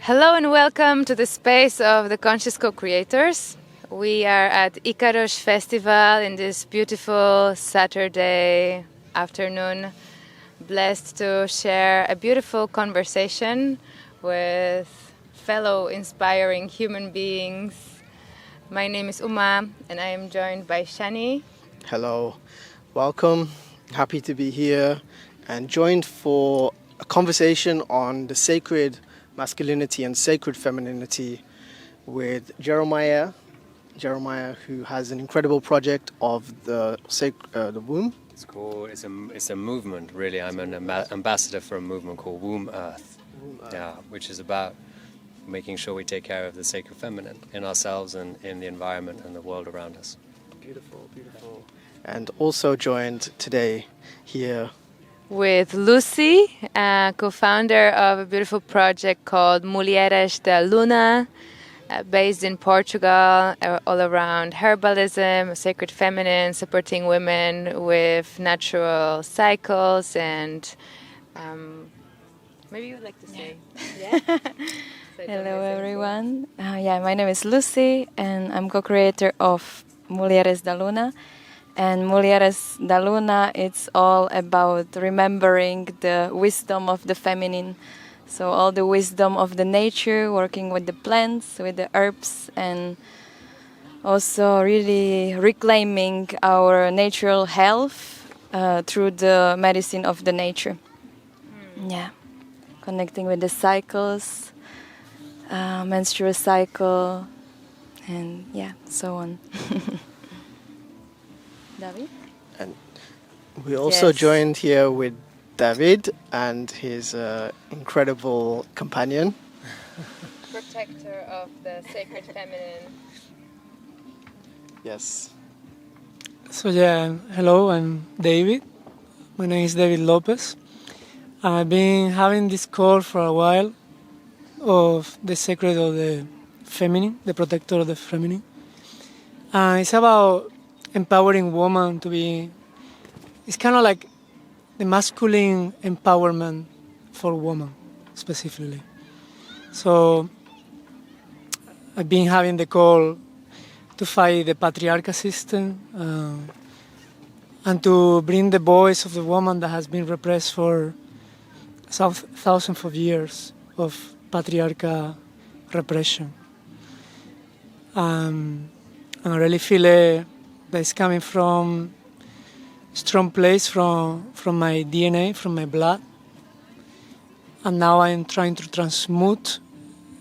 Hello and welcome to the space of the Conscious CoCreators. We are at Icaros Festival in this beautiful Saturday afternoon, blessed to share a beautiful conversation with fellow inspiring human beings. My name is Uma and I am joined by Shani. Hello, welcome, happy to be here and joined for a conversation on the sacred masculinity and sacred femininity with Jeremiah, who has an incredible project of the womb. It's a movement, really. I'm an ambassador for a movement called Womb Earth, which is about making sure we take care of the sacred feminine in ourselves and in the environment and the world around us. Beautiful, beautiful. And also joined today here with Lucie, co-founder of a beautiful project called Mulheres da Luna, based in Portugal, all around herbalism, sacred feminine, supporting women with natural cycles, and maybe you would like to say. Yeah. Hello everyone. My name is Lucie and I'm co-creator of Mulheres da Luna. And Mulheres da Luna, it's all about remembering the wisdom of the feminine. So all the wisdom of the nature, working with the plants, with the herbs, and also really reclaiming our natural health through the medicine of the nature. Yeah, connecting with the cycles, menstrual cycle, and so on. David? And we also joined here with David and his incredible companion. Protector of the sacred feminine. Yes. So hello, I'm David. My name is David Lopez. I've been having this call for a while of the sacred of the feminine, the protector of the feminine. It's about empowering woman to be, it's kind of like the masculine empowerment for woman specifically. So I've been having the call to fight the patriarchal system and to bring the voice of the woman that has been repressed for thousands of years of patriarchal repression. And I really feel that is coming from strong place from my DNA, from my blood. And now I'm trying to transmute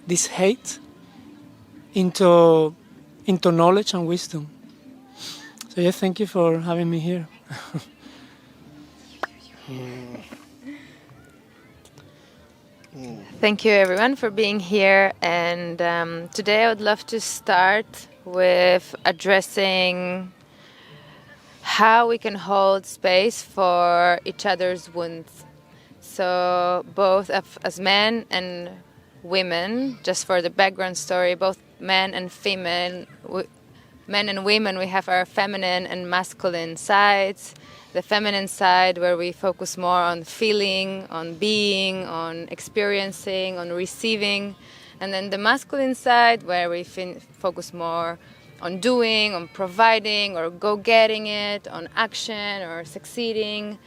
this hate into knowledge and wisdom. So thank you for having me here. Thank you everyone for being here, and today I would love to start with addressing how we can hold space for each other's wounds. So both as men and women, just for the background story, both men and women, we have our feminine and masculine sides. The feminine side where we focus more on feeling, on being, on experiencing, on receiving. And then the masculine side where we focus more on doing, on providing, or go-getting it, on action or succeeding.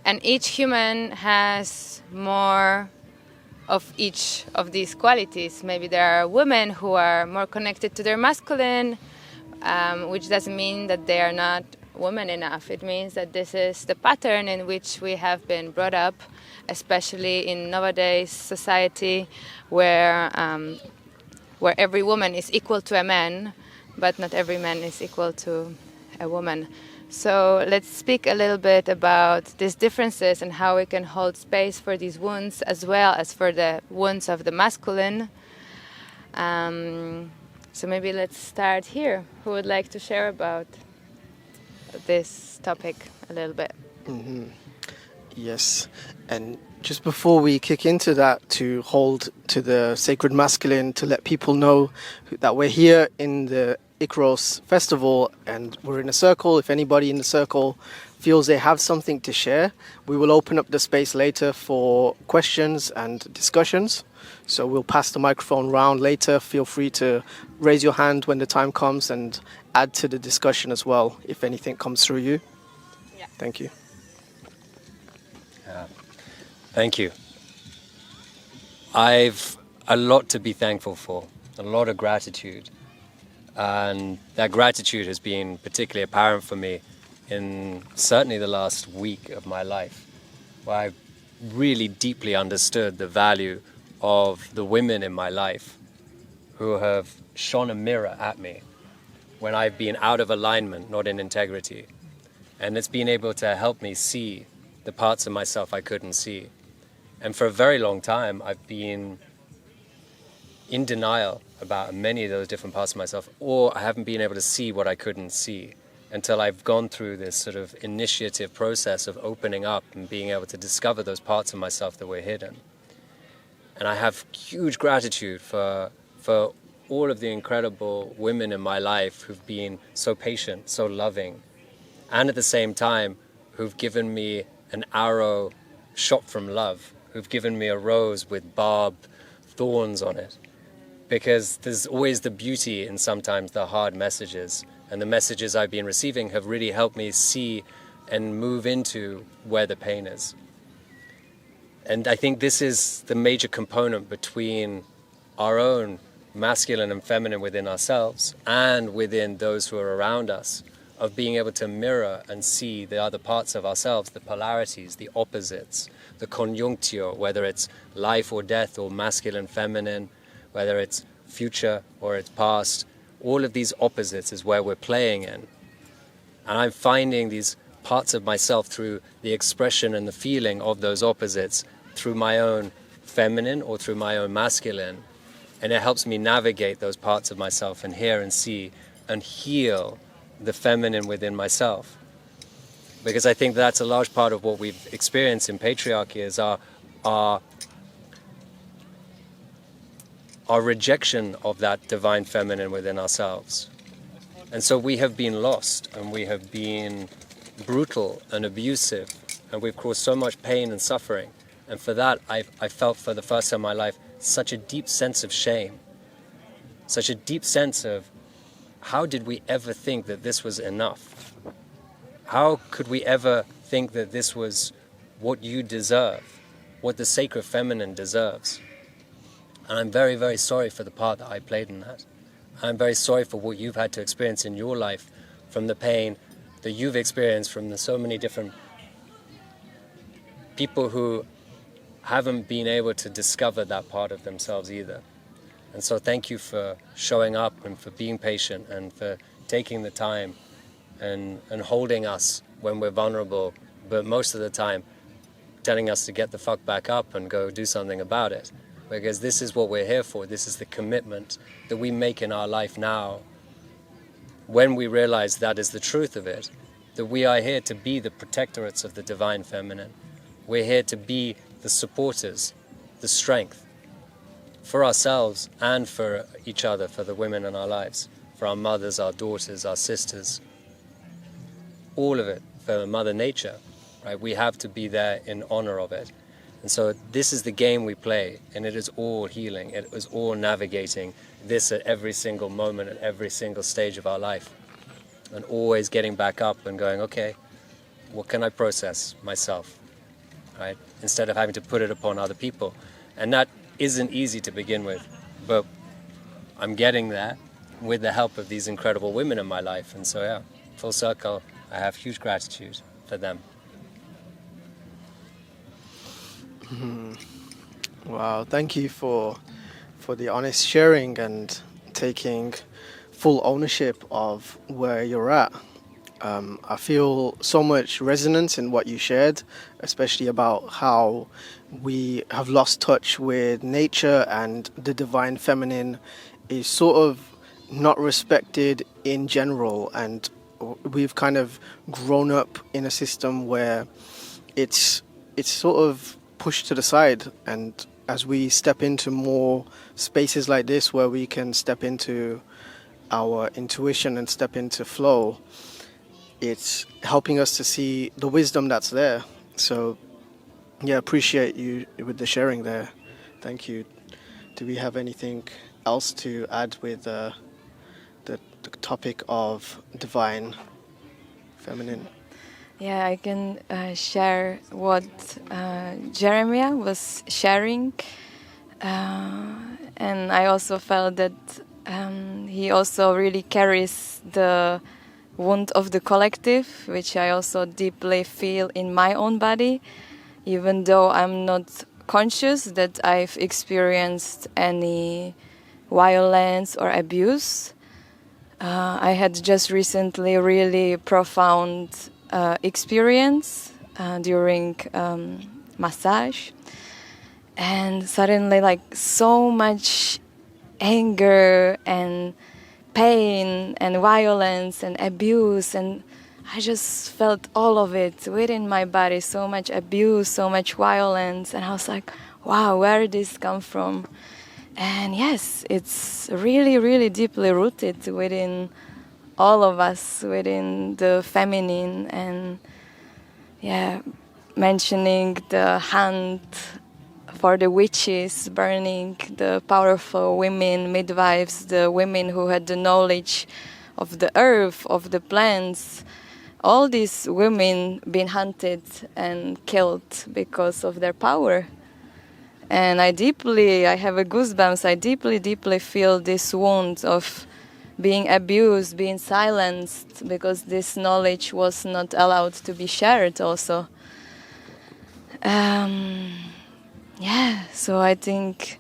And each human has more of each of these qualities. Maybe there are women who are more connected to their masculine, which doesn't mean that they are not woman enough. It means that this is the pattern in which we have been brought up, especially in nowadays society where every woman is equal to a man, but not every man is equal to a woman. So let's speak a little bit about these differences and how we can hold space for these wounds as well as for the wounds of the masculine. So maybe let's start here. Who would like to share about this topic a little bit? Mm-hmm. Yes, and just before we kick into that, to hold to the sacred masculine, to let people know that we're here in the Icaros Festival, and we're in a circle. If anybody in the circle feels they have something to share, we will open up the space later for questions and discussions. So we'll pass the microphone round later. Feel free to raise your hand when the time comes and add to the discussion as well if anything comes through you. Yeah. Thank you. Thank you. I've a lot to be thankful for, a lot of gratitude. And that gratitude has been particularly apparent for me in certainly the last week of my life, where I've really deeply understood the value of the women in my life who have shone a mirror at me when I've been out of alignment, not in integrity. And it's been able to help me see the parts of myself I couldn't see. And for a very long time, I've been in denial about many of those different parts of myself, or I haven't been able to see what I couldn't see until I've gone through this sort of initiative process of opening up and being able to discover those parts of myself that were hidden. And I have huge gratitude for all of the incredible women in my life who've been so patient, so loving, and at the same time who've given me an arrow shot from love, who've given me a rose with barbed thorns on it. Because there's always the beauty in sometimes the hard messages. And the messages I've been receiving have really helped me see and move into where the pain is. And I think this is the major component between our own masculine and feminine within ourselves and within those who are around us, of being able to mirror and see the other parts of ourselves, the polarities, the opposites, the conjunctio, whether it's life or death or masculine, feminine, whether it's future or it's past. All of these opposites is where we're playing in. And I'm finding these parts of myself through the expression and the feeling of those opposites through my own feminine or through my own masculine. And it helps me navigate those parts of myself and hear and see and heal the feminine within myself. Because I think that's a large part of what we've experienced in patriarchy is our rejection of that divine feminine within ourselves. And so we have been lost, and we have been brutal and abusive, and we've caused so much pain and suffering. And for that, I felt for the first time in my life such a deep sense of shame, such a deep sense of, how did we ever think that this was enough? How could we ever think that this was what you deserve, what the sacred feminine deserves? And I'm very, very sorry for the part that I played in that. I'm very sorry for what you've had to experience in your life, from the pain that you've experienced from the so many different people who haven't been able to discover that part of themselves either. And so thank you for showing up and for being patient and for taking the time and holding us when we're vulnerable, but most of the time telling us to get the fuck back up and go do something about it. Because this is what we're here for. This is the commitment that we make in our life now. When we realize that is the truth of it, that we are here to be the protectorates of the divine feminine. We're here to be the supporters, the strength, for ourselves and for each other, for the women in our lives, for our mothers, our daughters, our sisters, all of it, for Mother Nature, right? We have to be there in honor of it. And so this is the game we play, and it is all healing. It is all navigating this at every single moment, at every single stage of our life, and always getting back up and going, okay, what can I process myself, right? Instead of having to put it upon other people. And that isn't easy to begin with, but I'm getting there with the help of these incredible women in my life. And so, yeah, full circle, I have huge gratitude for them. Wow, thank you for the honest sharing and taking full ownership of where you're at. I feel so much resonance in what you shared, especially about how we have lost touch with nature and the divine feminine is sort of not respected in general, and we've kind of grown up in a system where it's sort of pushed to the side. And as we step into more spaces like this where we can step into our intuition and step into flow, it's helping us to see the wisdom that's there. So, yeah, appreciate you with the sharing there. Thank you. Do we have anything else to add with the topic of divine feminine? Yeah, I can share what Jeremiah was sharing. And I also felt that he also really carries the wound of the collective, which I also deeply feel in my own body, even though I'm not conscious that I've experienced any violence or abuse. I had just recently really profound experience during massage, and suddenly like so much anger and pain and violence and abuse, and I just felt all of it within my body, so much abuse, so much violence, and I was like, wow, where did this come from? And yes, it's really, really deeply rooted within all of us, within the feminine. And yeah, mentioning the hand for the witches, burning the powerful women, midwives, the women who had the knowledge of the earth, of the plants. All these women being hunted and killed because of their power. And I have a goosebumps, I deeply feel this wound of being abused, being silenced, because this knowledge was not allowed to be shared also. Yeah, so I think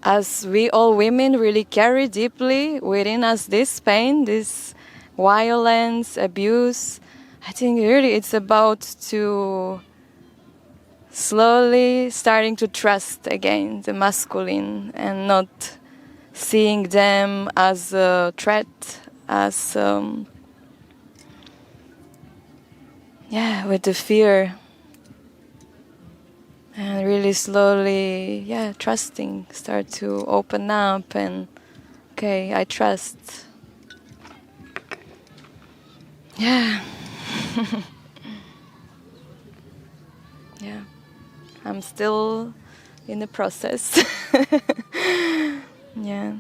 as we all women really carry deeply within us this pain, this violence, abuse, I think really it's about to slowly starting to trust again the masculine and not seeing them as a threat, as with the fear, and really slowly trusting, start to open up, and okay, I trust. Yeah. Yeah, I'm still in the process. Yeah,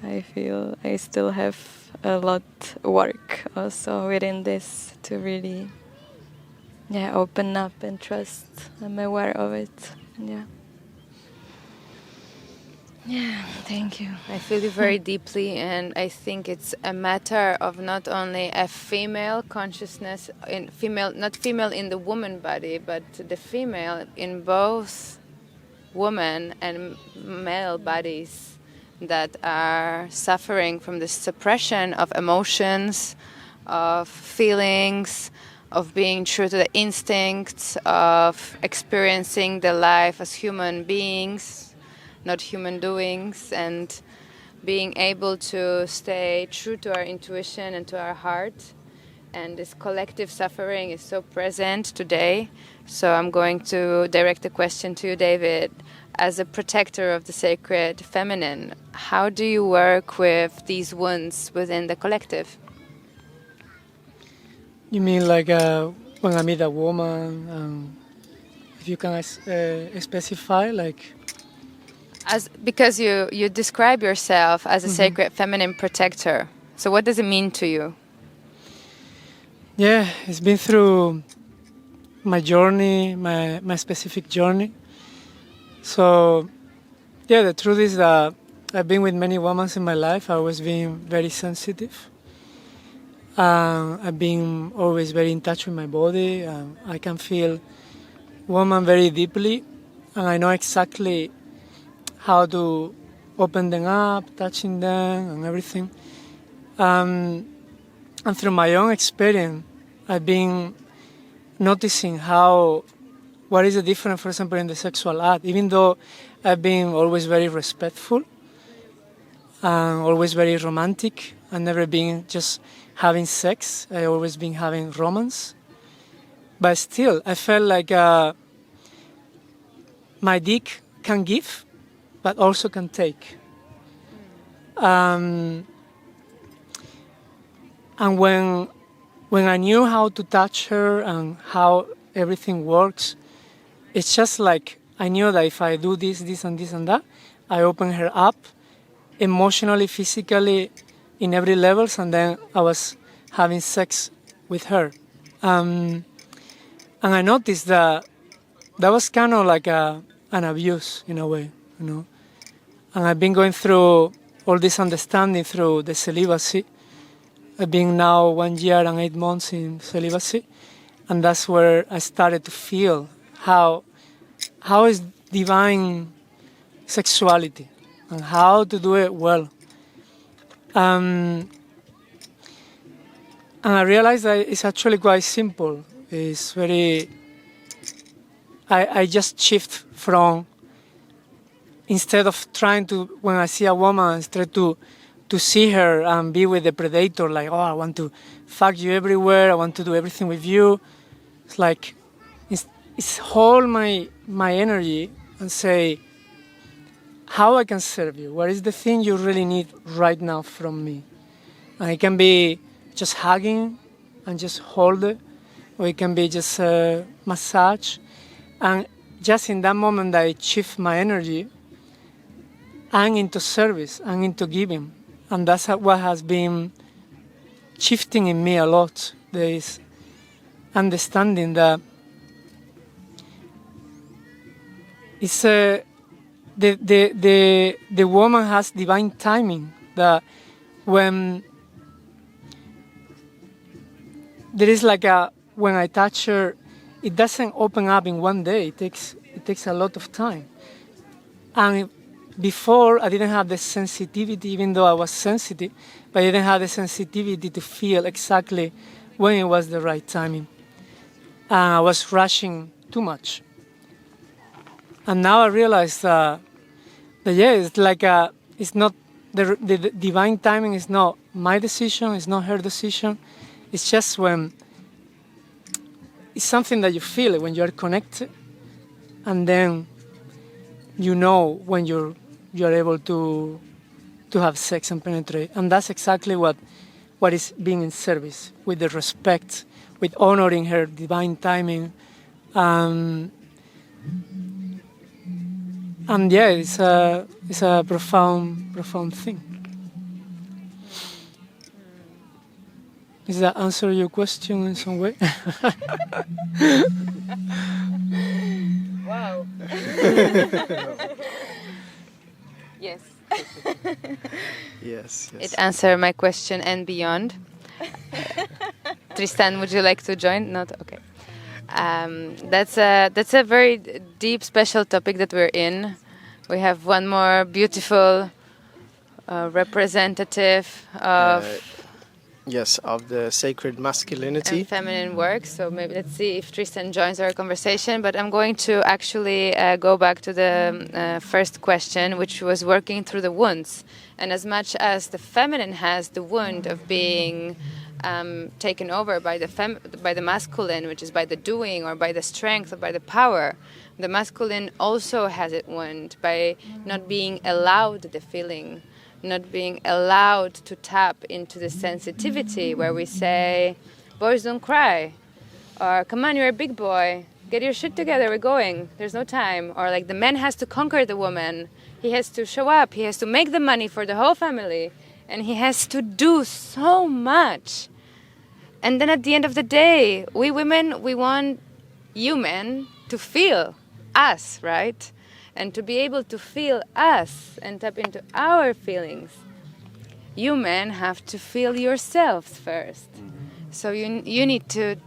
I feel I still have a lot work also within this to really open up and trust. I'm aware of it. Yeah, thank you. I feel you very deeply, and I think it's a matter of not only a female consciousness, not female in the woman body, but the female in both woman and male bodies that are suffering from the suppression of emotions, of feelings, of being true to the instincts, of experiencing the life as human beings, not human doings, and being able to stay true to our intuition and to our heart. And this collective suffering is so present today. So I'm going to direct the question to you, David. As a protector of the sacred feminine, how do you work with these wounds within the collective? You mean like when I meet a woman, if you can specify, like... Because you describe yourself as a sacred feminine protector. So what does it mean to you? Yeah, it's been through my journey, my specific journey. So, yeah, the truth is that I've been with many women in my life. I've always been very sensitive. I've been always very in touch with my body. I can feel women very deeply, and I know exactly how to open them up, touching them and everything. And through my own experience, I've been noticing what is the difference, for example, in the sexual act. Even though I've been always very respectful and always very romantic, I've never been just having sex. I've always been having romance. But still, I felt like my dick can give, but also can take. And when I knew how to touch her and how everything works, it's just like I knew that if I do this, this, and this, and that, I open her up emotionally, physically, in every levels, and then I was having sex with her. And I noticed that was kind of like an abuse in a way, you know. And I've been going through all this understanding through the celibacy. I've been now 1 year and 8 months in celibacy, and that's where I started to feel how is divine sexuality and how to do it well. And I realized that it's actually quite simple. It's very... I just shift from, instead of trying to, when I see a woman, instead to see her and be with the predator, like, oh, I want to fuck you everywhere, I want to do everything with you. It's like, it's hold my energy and say, how I can serve you? What is the thing you really need right now from me? And it can be just hugging and just hold it, or it can be just a massage. And just in that moment I shift my energy, I'm into service, I'm into giving. And that's what has been shifting in me a lot. There is understanding that it's the woman has divine timing, that when there is like when I touch her, it doesn't open up in one day. It takes a lot of time. And before, I didn't have the sensitivity, even though I was sensitive, but I didn't have the sensitivity to feel exactly when it was the right timing. And I was rushing too much. And now I realize that it's like it's not the divine timing is not my decision, it's not her decision. It's just when it's something that you feel when you are connected, and then you know when you're able to have sex and penetrate. And that's exactly what is being in service, with the respect, with honoring her divine timing. And yeah, it's a profound thing. Does that answer your question in some way? Wow. Yes. Yes. It answered my question and beyond. Tristan, would you like to join? Not okay. That's a very deep, special topic that we're in. We have one more beautiful representative of yes, of the sacred masculinity and feminine work. So maybe let's see if Tristan joins our conversation. But I'm going to actually go back to the first question, which was working through the wounds. And as much as the feminine has the wound of being taken over by the masculine, which is by the doing or by the strength or by the power, the masculine also has it wound by not being allowed the feeling, not being allowed to tap into the sensitivity where we say, boys don't cry, or come on, you're a big boy, get your shit together, we're going, there's no time. Or like the man has to conquer the woman, he has to show up, he has to make the money for the whole family, and he has to do so much. And then at the end of the day, we women, we want you men to feel us, right? And to be able to feel us and tap into our feelings, you men have to feel yourselves first. So you need to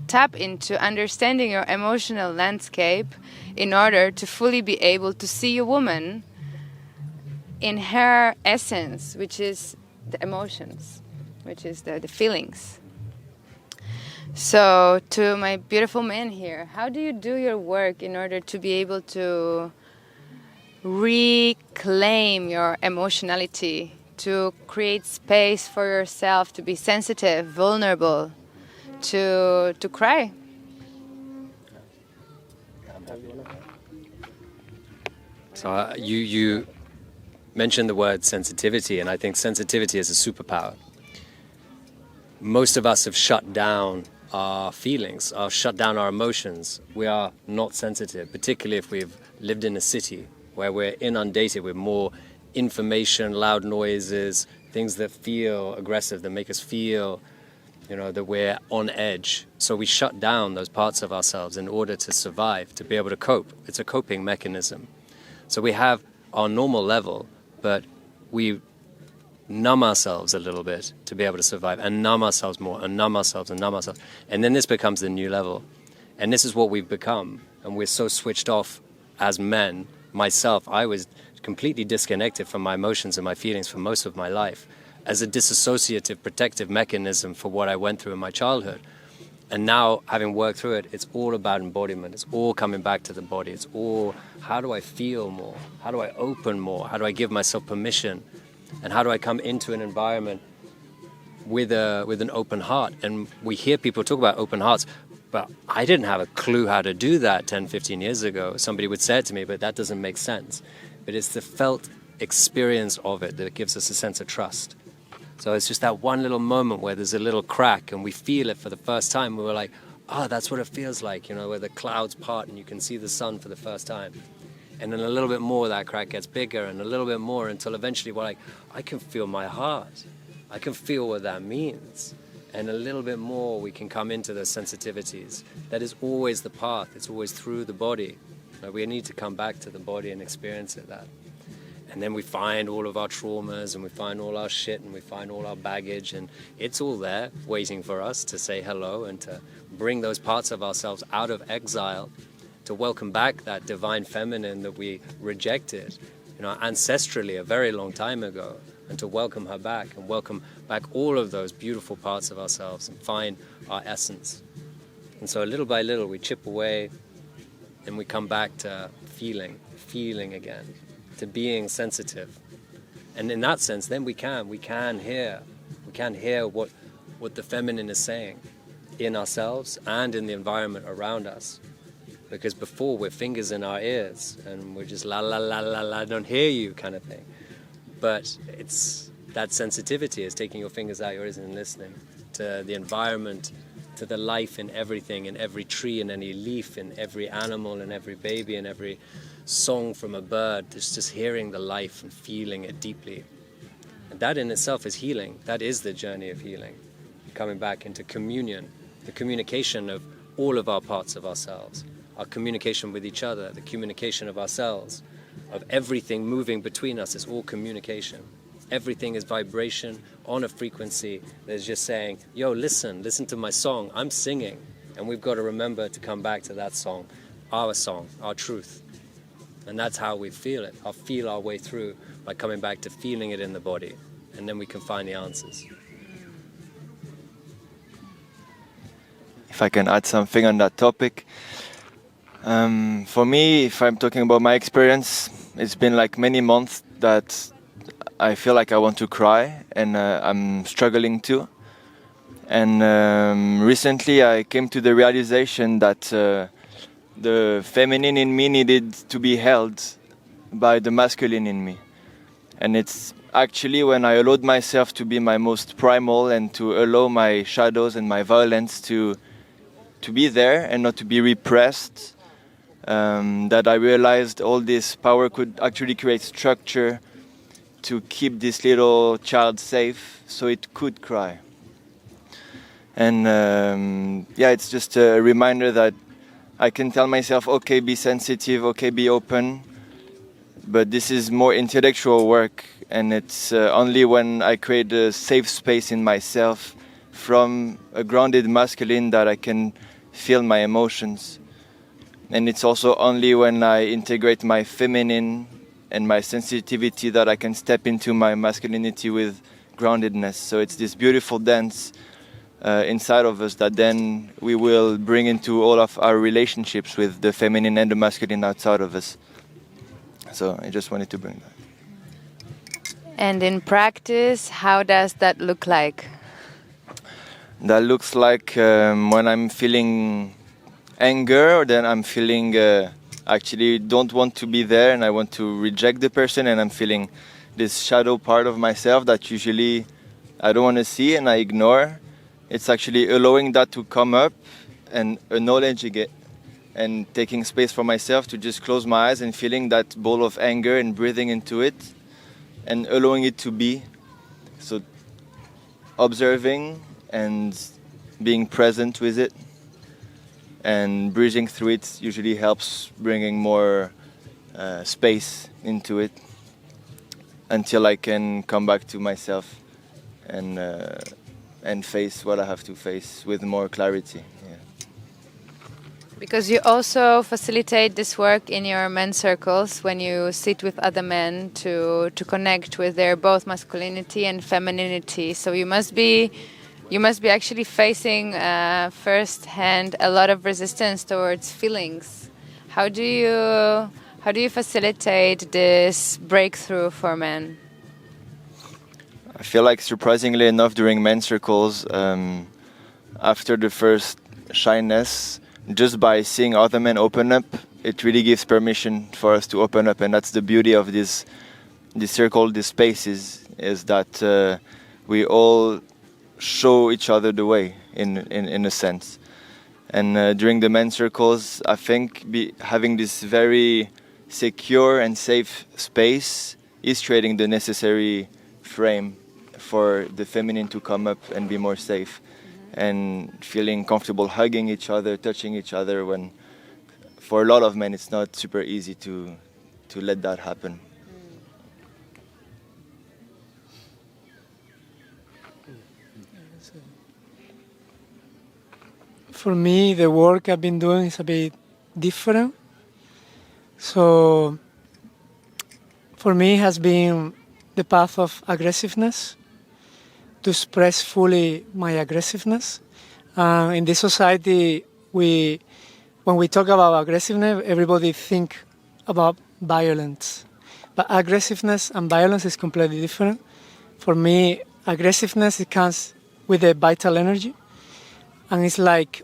tap into understanding your emotional landscape in order to fully be able to see a woman in her essence, which is the emotions, which is the feelings. So to my beautiful men here, how do you do your work in order to be able to reclaim your emotionality, to create space for yourself, to be sensitive, vulnerable, to cry? So you mentioned the word sensitivity, and I think sensitivity is a superpower. most of us have shut down our feelings, or shut down our emotions. We are not sensitive, particularly if we've lived in a city where we're inundated with more information, loud noises, things that feel aggressive, that make us feel, that we're on edge. So we shut down those parts of ourselves in order to survive, to be able to cope. It's a coping mechanism. So we have our normal level, but we numb ourselves a little bit to be able to survive, and numb ourselves more, and numb ourselves, and numb ourselves. And then this becomes the new level. And this is what we've become. And we're so switched off as men. Myself, I was completely disconnected from my emotions and my feelings for most of my life as a disassociative protective mechanism for what I went through in my childhood. And now, having worked through it, it's all about embodiment. It's all coming back to the body. It's all, how do I feel more? How do I open more? How do I give myself permission? And how do I come into an environment with an open heart? And we hear people talk about open hearts, but I didn't have a clue how to do that 10, 15 years ago. Somebody would say it to me, but that doesn't make sense. But it's the felt experience of it that gives us a sense of trust. So it's just that one little moment where there's a little crack and we feel it for the first time. We were like, oh, that's what it feels like, where the clouds part and you can see the sun for the first time. And then a little bit more, that crack gets bigger, and a little bit more, until eventually we're like, I can feel my heart. I can feel what that means. And a little bit more, we can come into those sensitivities. That is always the path. It's always through the body. We need to come back to the body and experience it, that. And then we find all of our traumas, and we find all our shit, and we find all our baggage, and it's all there waiting for us to say hello and to bring those parts of ourselves out of exile, to welcome back that divine feminine that we rejected, ancestrally a very long time ago, and to welcome her back and welcome back all of those beautiful parts of ourselves and find our essence. And so little by little we chip away and we come back to feeling again, to being sensitive. And in that sense, then we can hear what the feminine is saying in ourselves and in the environment around us. Because before, we're fingers in our ears and we're just la la la la la, I don't hear you kind of thing. But it's that sensitivity is taking your fingers out your ears and listening to the environment, to the life in everything, in every tree, in any leaf, in every animal, in every baby, in every song from a bird. Just hearing the life and feeling it deeply. And that in itself is healing. That is the journey of healing. Coming back into communion, the communication of all of our parts of ourselves. Our communication with each other, the communication of ourselves, of everything moving between us is all communication. Everything is vibration on a frequency that is just saying, yo, listen to my song, I'm singing. And we've got to remember to come back to that song, our truth. And that's how we feel it. I'll feel our way through by coming back to feeling it in the body. And then we can find the answers. If I can add something on that topic. For me, if I'm talking about my experience, it's been like many months that I feel like I want to cry, and I'm struggling to. And recently I came to the realization that the feminine in me needed to be held by the masculine in me. And it's actually when I allowed myself to be my most primal and to allow my shadows and my violence to be there and not to be repressed, that I realized all this power could actually create structure to keep this little child safe so it could cry. And it's just a reminder that I can tell myself, okay, be sensitive, okay, be open, but this is more intellectual work, and it's only when I create a safe space in myself from a grounded masculine that I can feel my emotions. And it's also only when I integrate my feminine and my sensitivity that I can step into my masculinity with groundedness. So it's this beautiful dance inside of us that then we will bring into all of our relationships with the feminine and the masculine outside of us. So I just wanted to bring that. And in practice, how does that look like? That looks like when I'm feeling anger, or then I'm feeling actually don't want to be there and I want to reject the person, and I'm feeling this shadow part of myself that usually I don't want to see and I ignore. It's actually allowing that to come up and acknowledging it and taking space for myself to just close my eyes and feeling that ball of anger and breathing into it and allowing it to be. So observing and being present with it and breathing through it usually helps bringing more space into it until I can come back to myself and face what I have to face with more clarity. Yeah. Because you also facilitate this work in your men's circles when you sit with other men to connect with their both masculinity and femininity. So you must be actually facing firsthand a lot of resistance towards feelings. How do you facilitate this breakthrough for men? I feel like surprisingly enough during men's circles, after the first shyness, just by seeing other men open up, it really gives permission for us to open up, and that's the beauty of this circle, these spaces, is that we all show each other the way in a sense. And during the men's circles, I think having this very secure and safe space is creating the necessary frame for the feminine to come up and be more safe, and feeling comfortable hugging each other, touching each other, when for a lot of men it's not super easy to let that happen. For me, the work I've been doing is a bit different. So for me, it has been the path of aggressiveness, to express fully my aggressiveness. In this society, when we talk about aggressiveness, everybody think about violence. But aggressiveness and violence is completely different. For me, aggressiveness, it comes with a vital energy. And it's like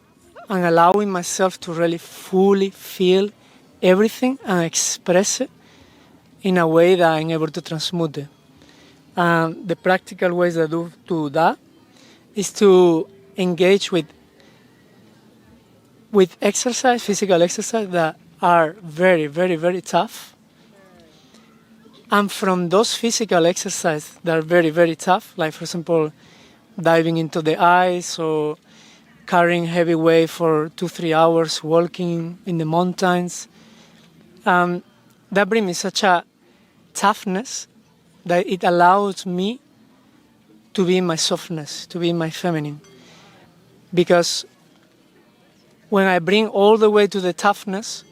I'm allowing myself to really fully feel everything and express it in a way that I'm able to transmute it. The practical ways I do to that is to engage with exercise, physical exercise that are very, very, very tough. And from those physical exercises that are very, very tough, like for example, diving into the ice or carrying heavy weight for 2-3 hours, walking in the mountains, that brings me such a toughness that it allows me to be in my softness, to be in my feminine. Because when I bring all the way to the toughness,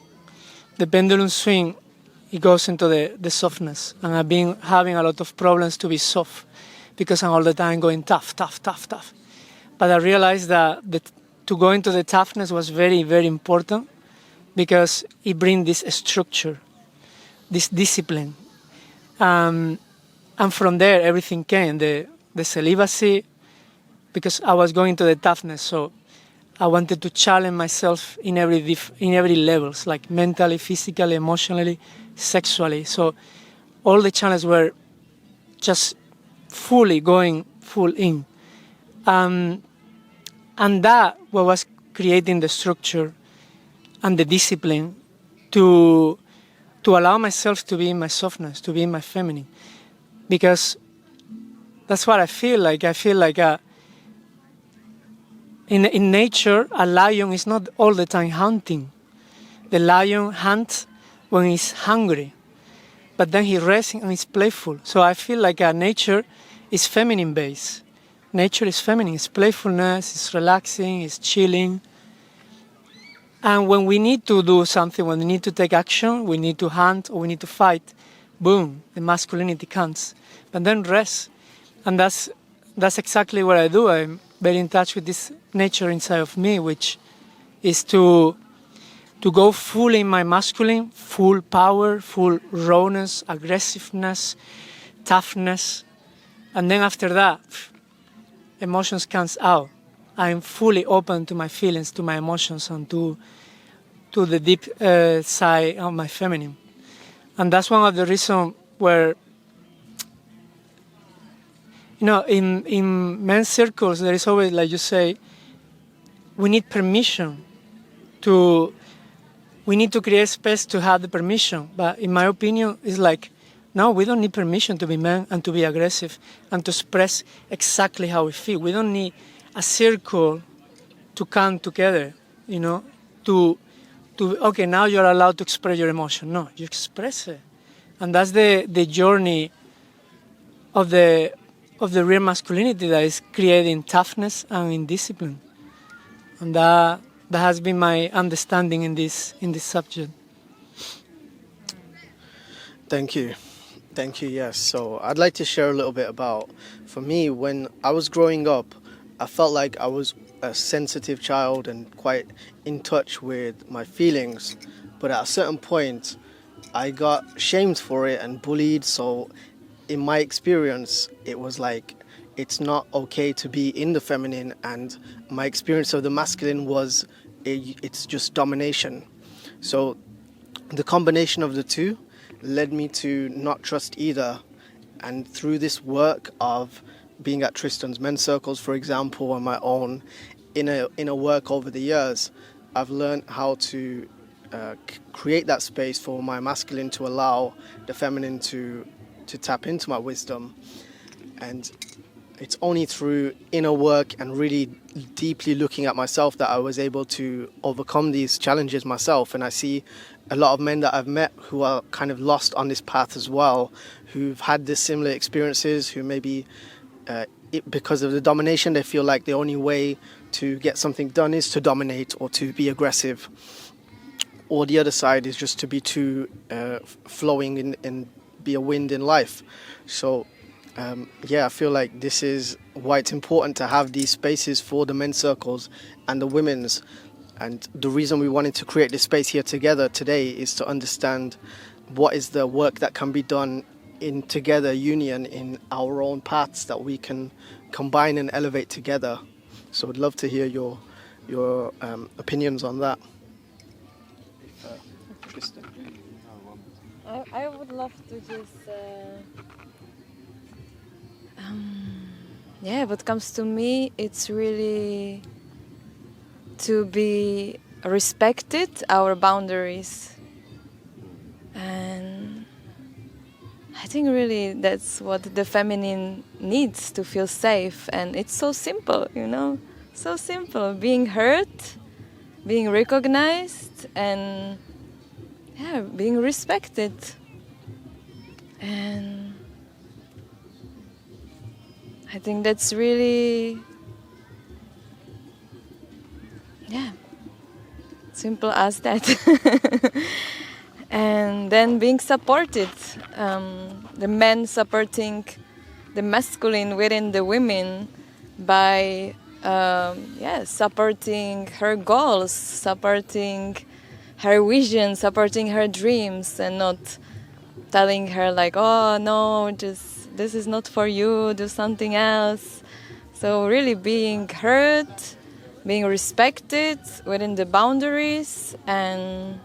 the pendulum swing, it goes into the softness. And I've been having a lot of problems to be soft because I'm all the time going tough. But I realized that to go into the toughness was very, very important because it brings this structure, this discipline. And from there, everything came. The celibacy, because I was going to the toughness, so I wanted to challenge myself in every levels, like mentally, physically, emotionally, sexually. So all the challenges were just fully going full in. And that was creating the structure and the discipline to allow myself to be in my softness, to be in my feminine. Because that's what I feel like. I feel like in nature, a lion is not all the time hunting. The lion hunts when he's hungry, but then he rests and he's playful. So I feel like nature is feminine based. Nature is feminine, it's playfulness, it's relaxing, it's chilling. And when we need to do something, when we need to take action, we need to hunt or we need to fight, boom, the masculinity comes. But then rest. And that's exactly what I do. I'm very in touch with this nature inside of me, which is to go full in my masculine, full power, full rawness, aggressiveness, toughness. And then after that, emotions comes out. I'm fully open to my feelings, to my emotions, and to the deep side of my feminine. And that's one of the reasons where in men's circles, there is always, like you say, we need permission we need to create space to have the permission. But in my opinion, it's like, no, we don't need permission to be men and to be aggressive and to express exactly how we feel. We don't need a circle to come together, okay, now you're allowed to express your emotion. No, you express it. And that's the journey of the real masculinity that is creating toughness and indiscipline. And that has been my understanding in this subject. Thank you. Yes. So I'd like to share a little bit about, for me, when I was growing up, I felt like I was a sensitive child and quite in touch with my feelings. But at a certain point, I got shamed for it and bullied. So in my experience, it was like, it's not okay to be in the feminine, and my experience of the masculine was it's just domination. So the combination of the two led me to not trust either. And through this work of being at Tristan's men's circles, for example, on my own, in a work over the years, I've learned how to create that space for my masculine to allow the feminine to tap into my wisdom. And it's only through inner work and really deeply looking at myself that I was able to overcome these challenges myself. And I see a lot of men that I've met who are kind of lost on this path as well, who've had this similar experiences, who maybe because of the domination, they feel like the only way to get something done is to dominate or to be aggressive. Or the other side is just to be too flowing and be a wind in life. So I feel like this is why it's important to have these spaces for the men's circles and the women's. And the reason we wanted to create this space here together today is to understand what is the work that can be done in together union in our own paths that we can combine and elevate together. So I'd love to hear your opinions on that. Tristan. I would love to just what comes to me, it's really to be respected, our boundaries. And I think really that's what the feminine needs, to feel safe. And it's so simple, so simple. Being heard, being recognized, and being respected. And I think that's really, simple as that. And then being supported, the men supporting the masculine within the women by supporting her goals, supporting her vision, supporting her dreams, and not telling her like, oh no, just this is not for you, do something else. So really being heard, being respected within the boundaries, and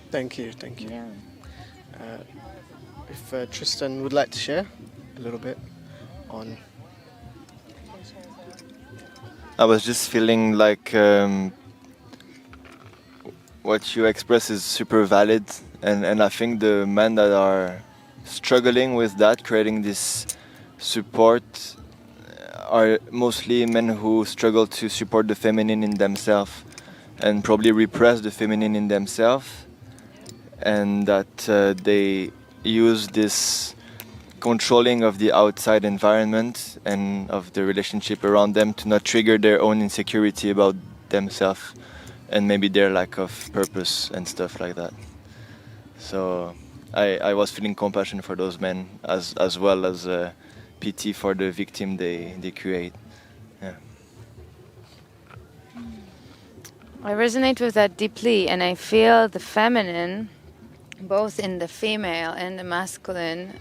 Thank you. Yeah. If Tristan would like to share a little bit on. I was just feeling like what you express is super valid, and I think the men that are struggling with that, creating this support, are mostly men who struggle to support the feminine in themselves and probably repress the feminine in themselves, and that they use this controlling of the outside environment and of the relationship around them to not trigger their own insecurity about themselves and maybe their lack of purpose and stuff like that. So I was feeling compassion for those men as well as pity for the victim they create. Yeah. I resonate with that deeply, and I feel the feminine, both in the female and the masculine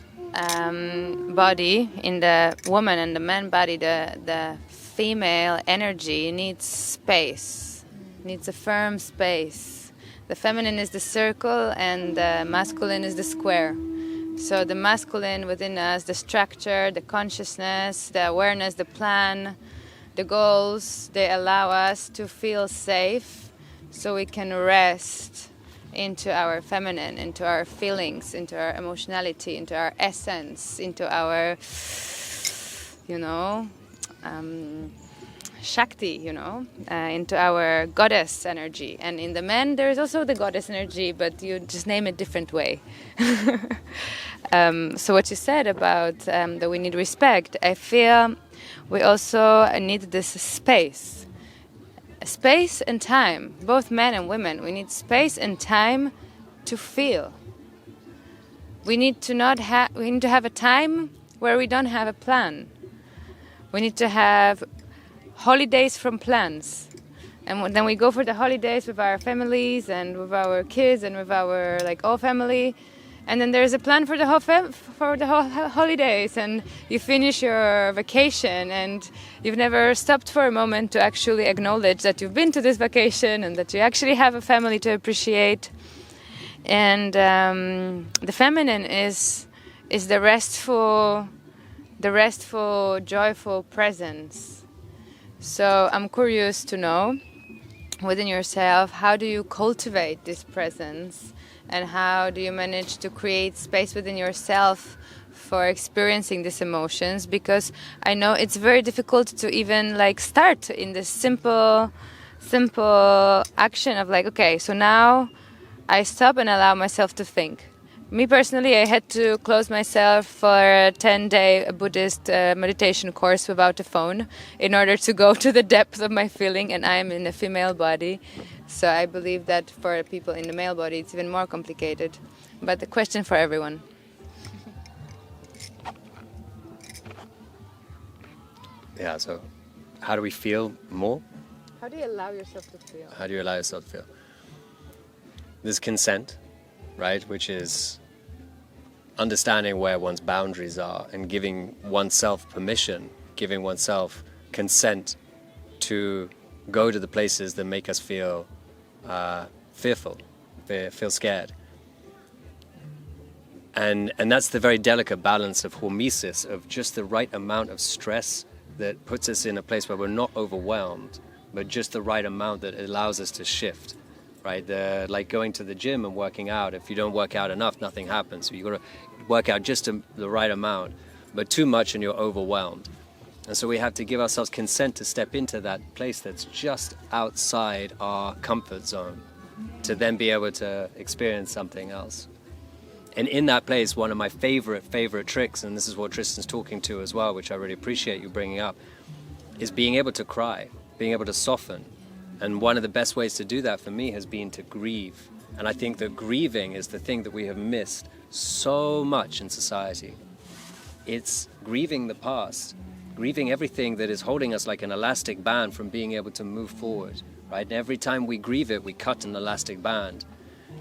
body, in the woman and the man body, the female energy needs space, needs a firm space. The feminine is the circle and the masculine is the square. So the masculine within us, the structure, the consciousness, the awareness, the plan, the goals, they allow us to feel safe so we can rest into our feminine, into our feelings, into our emotionality, into our essence, into our, Shakti, into our goddess energy. And in the men, there is also the goddess energy, but you just name it different way. So what you said about that we need respect, I feel we also need this space and time, both men and women. We need space and time to feel. We need to have a time where we don't have a plan. We need to have holidays from plans, and then we go for the holidays with our families and with our kids and with our all family, and then there's a plan for the whole holidays, and you finish your vacation and you've never stopped for a moment to actually acknowledge that you've been to this vacation and that you actually have a family to appreciate. And the feminine is the restful, joyful presence. So I'm curious to know within yourself, how do you cultivate this presence, and how do you manage to create space within yourself for experiencing these emotions? Because I know it's very difficult to even start in this simple action of okay, so now I stop and allow myself to think. Me personally, I had to close myself for a 10-day Buddhist meditation course without a phone in order to go to the depth of my feeling, and I am in a female body. So I believe that for people in the male body, it's even more complicated. But the question for everyone. Yeah, so how do we feel more? How do you allow yourself to feel? How do you allow yourself to feel? There's consent, right, which is understanding where one's boundaries are and giving oneself permission, giving oneself consent to go to the places that make us feel fearful, feel scared. And that's the very delicate balance of hormesis, of just the right amount of stress that puts us in a place where we're not overwhelmed, but just the right amount that allows us to shift. Right, like going to the gym and working out. If you don't work out enough, nothing happens. So you got to work out just the right amount, but too much and you're overwhelmed. And so we have to give ourselves consent to step into that place that's just outside our comfort zone, to then be able to experience something else. And in that place, one of my favorite tricks, and this is what Tristan's talking to as well, which I really appreciate you bringing up, is being able to cry, being able to soften. And one of the best ways to do that for me has been to grieve. And I think that grieving is the thing that we have missed so much in society. It's grieving the past, grieving everything that is holding us like an elastic band from being able to move forward, right? And every time we grieve it, we cut an elastic band.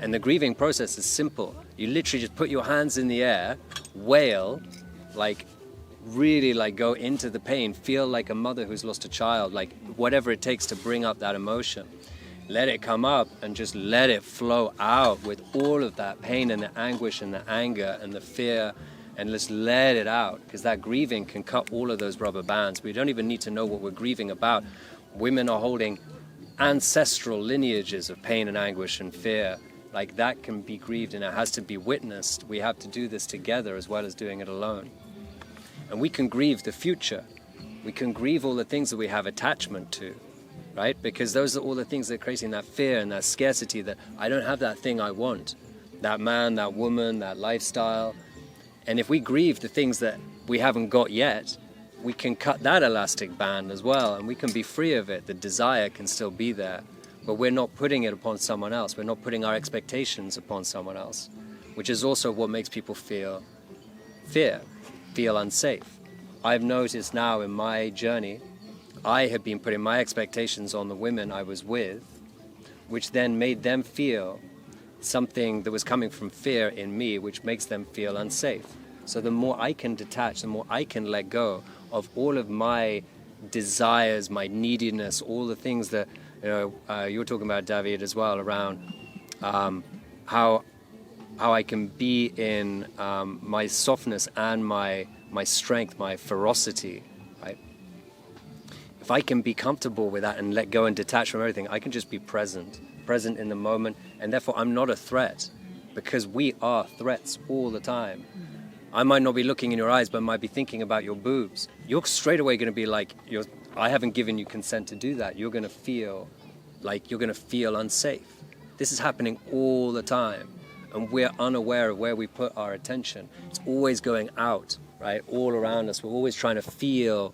And the grieving process is simple. You literally just put your hands in the air, wail, really go into the pain, feel like a mother who's lost a child, whatever it takes to bring up that emotion. Let it come up and just let it flow out with all of that pain and the anguish and the anger and the fear, and just let it out, because that grieving can cut all of those rubber bands. We don't even need to know what we're grieving about. Women are holding ancestral lineages of pain and anguish and fear. That can be grieved, and it has to be witnessed. We have to do this together as well as doing it alone. And we can grieve the future. We can grieve all the things that we have attachment to, right? Because those are all the things that are creating that fear and that scarcity, that I don't have that thing I want, that man, that woman, that lifestyle. And if we grieve the things that we haven't got yet, we can cut that elastic band as well, and we can be free of it. The desire can still be there, but we're not putting it upon someone else. We're not putting our expectations upon someone else, which is also what makes people feel fear, feel unsafe. I've noticed now in my journey, I have been putting my expectations on the women I was with, which then made them feel something that was coming from fear in me, which makes them feel unsafe. So the more I can detach, the more I can let go of all of my desires, my neediness, all the things that you were talking about, David, as well, around how I can be in my softness and my strength, my ferocity, right? If I can be comfortable with that and let go and detach from everything, I can just be present in the moment, and therefore I'm not a threat, because we are threats all the time. I might not be looking in your eyes, but I might be thinking about your boobs. You're straight away going to be like, I haven't given you consent to do that. You're going to feel like you're going to feel unsafe. This is happening all the time, and we're unaware of where we put our attention. It's always going out, right? All around us. We're always trying to feel,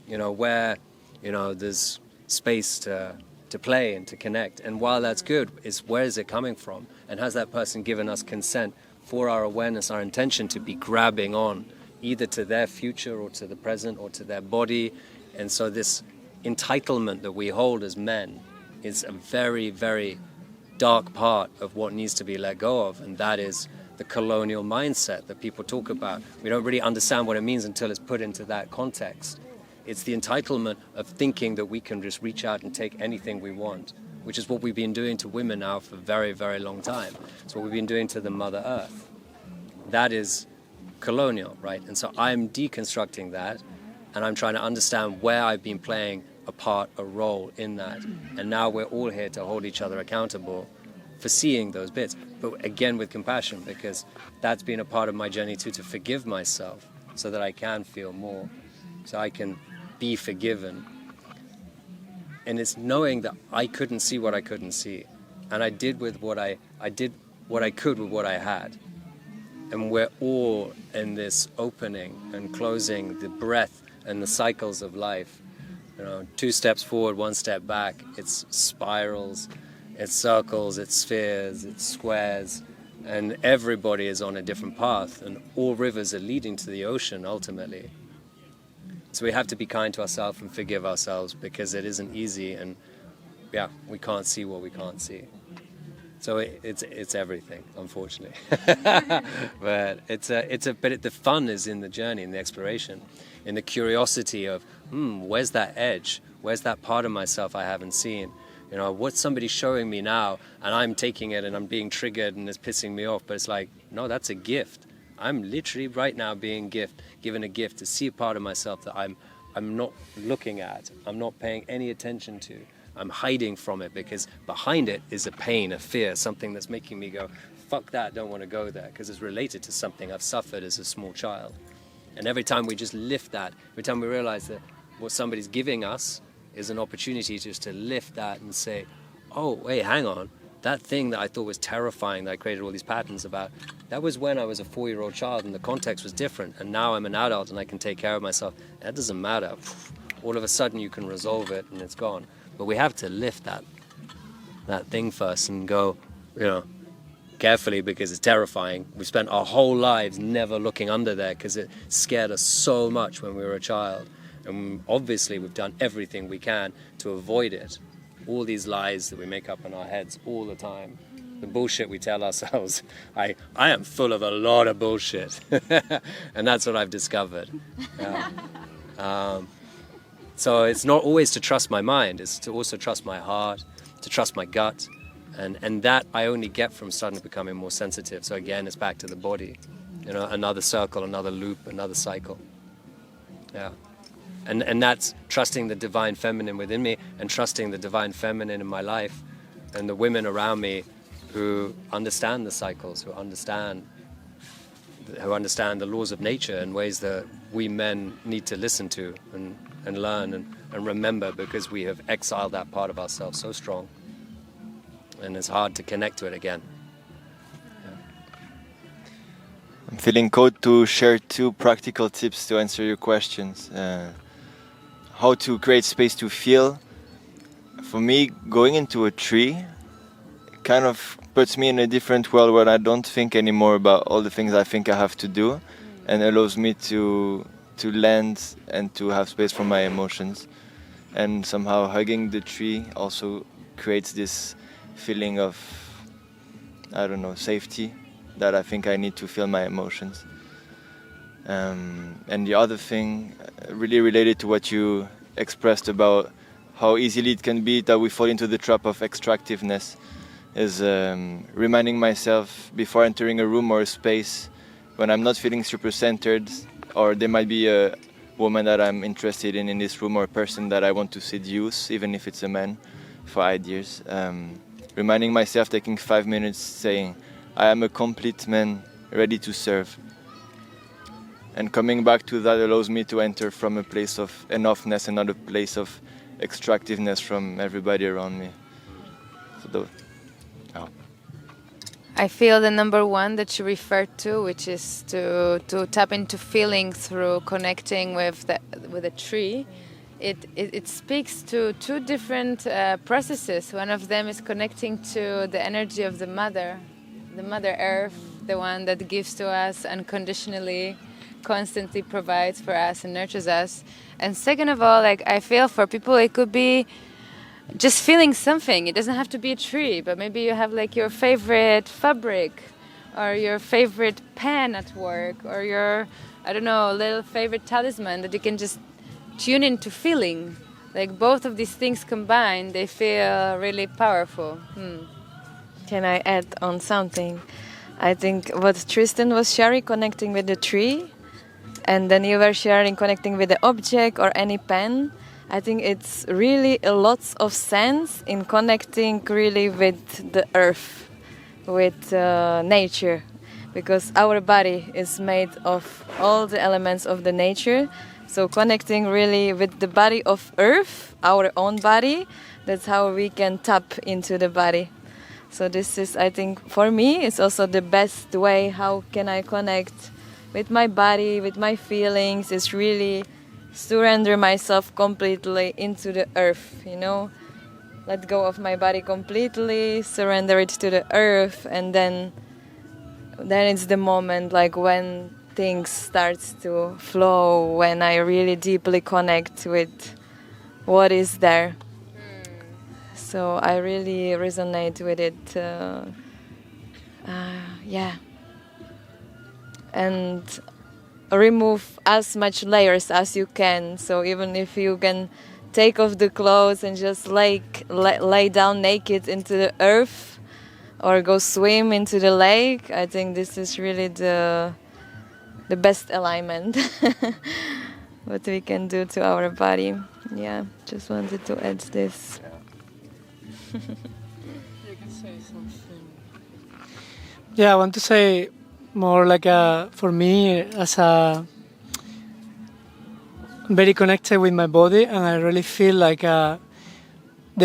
where, there's space to play and to connect. And while that's good, it's where is it coming from? And has that person given us consent for our awareness, our intention to be grabbing on, either to their future or to the present or to their body? And so this entitlement that we hold as men is a very, very dark part of what needs to be let go of, and that is the colonial mindset that people talk about. We don't really understand what it means until it's put into that context. It's the entitlement of thinking that we can just reach out and take anything we want, which is what we've been doing to women now for a very, very long time. It's what we've been doing to the Mother Earth. That is colonial, right? And so I'm deconstructing that, and I'm trying to understand where I've been playing a part, a role in that. And now we're all here to hold each other accountable for seeing those bits. But again, with compassion, because that's been a part of my journey too, to forgive myself so that I can feel more, so I can be forgiven. And it's knowing that I couldn't see what I couldn't see. And I did what I could with what I had. And we're all in this opening and closing, the breath and the cycles of life. 2 steps forward, 1 step back. It's spirals, it's circles, it's spheres, it's squares. And everybody is on a different path. And all rivers are leading to the ocean, ultimately. So we have to be kind to ourselves and forgive ourselves, because it isn't easy, and we can't see what we can't see. So it's everything, unfortunately. But the fun is in the journey, in the exploration, in the curiosity of where's that edge? Where's that part of myself I haven't seen? What's somebody showing me now, and I'm taking it and I'm being triggered and it's pissing me off. But it's like, no, that's a gift. I'm literally right now being given a gift to see a part of myself that I'm not looking at, I'm not paying any attention to. I'm hiding from it because behind it is a pain, a fear, something that's making me go, fuck that, don't want to go there, because it's related to something I've suffered as a small child. And every time we just lift that, every time we realize that what somebody's giving us is an opportunity just to lift that and say, oh, wait, hang on. That thing that I thought was terrifying, that I created all these patterns about, that was when I was a 4-year-old child and the context was different. And now I'm an adult and I can take care of myself. That doesn't matter. All of a sudden you can resolve it and it's gone. But we have to lift that thing first and go, carefully, because it's terrifying. We spent our whole lives never looking under there because it scared us so much when we were a child. And obviously we've done everything we can to avoid it. All these lies that we make up in our heads all the time, the bullshit we tell ourselves. I am full of a lot of bullshit. And that's what I've discovered. So it's not always to trust my mind, it's to also trust my heart, to trust my gut. And that I only get from starting to becoming more sensitive. So again, it's back to the body. Another circle, another loop, another cycle. Yeah. And that's trusting the divine feminine within me and trusting the divine feminine in my life and the women around me who understand the cycles, who understand the laws of nature in ways that we men need to listen to and learn and remember, because we have exiled that part of ourselves so strong. And it's hard to connect to it again. Yeah. I'm feeling called to share 2 practical tips to answer your questions. How to create space to feel. For me, going into a tree kind of puts me in a different world where I don't think anymore about all the things I think I have to do, and allows me to land and to have space for my emotions. And somehow hugging the tree also creates this feeling of, safety, that I think I need to feel my emotions. And the other thing, really related to what you expressed about how easily it can be that we fall into the trap of extractiveness is reminding myself before entering a room or a space when I'm not feeling super centered, or there might be a woman that I'm interested in this room, or a person that I want to seduce, even if it's a man, for ideas. Reminding myself, taking 5 minutes, saying, I am a complete man, ready to serve. And coming back to that allows me to enter from a place of enoughness and not a place of extractiveness from everybody around me. So I feel the number one that you referred to, which is to tap into feeling through connecting with a tree. It speaks to two different processes. One of them is connecting to the energy of the Mother Earth, the one that gives to us unconditionally, constantly provides for us and nurtures us. And second of all, like I feel for people, it could be just feeling something. It doesn't have to be a tree, but maybe you have like your favorite fabric or your favorite pen at work or your, I don't know, little favorite talisman that you can just tune into feeling. Like both of these things combined, they feel really powerful. Can I add on something? I think what Tristan was sharing, connecting with the tree, and then you were sharing connecting with the object or any pen. I think it's really a lot of sense in connecting really with the earth, with nature, because our body is made of all the elements of the nature. So connecting really with the body of earth, our own body, that's how we can tap into the body. So this is, I think, for me, it's also the best way how can I connect with my body, with my feelings. It's really surrender myself completely into the earth, you know, let go of my body completely, surrender it to the earth, and then it's the moment like when things starts to flow, when I really deeply connect with what is there. So I really resonate with it. And remove as much layers as you can. So even if you can take off the clothes and just lay down naked into the earth or go swim into the lake, I think this is really the best alignment what we can do to our body. Yeah, just wanted to add this. You can say something. Yeah, I want to say more like for me, as I'm very connected with my body, and I really feel like the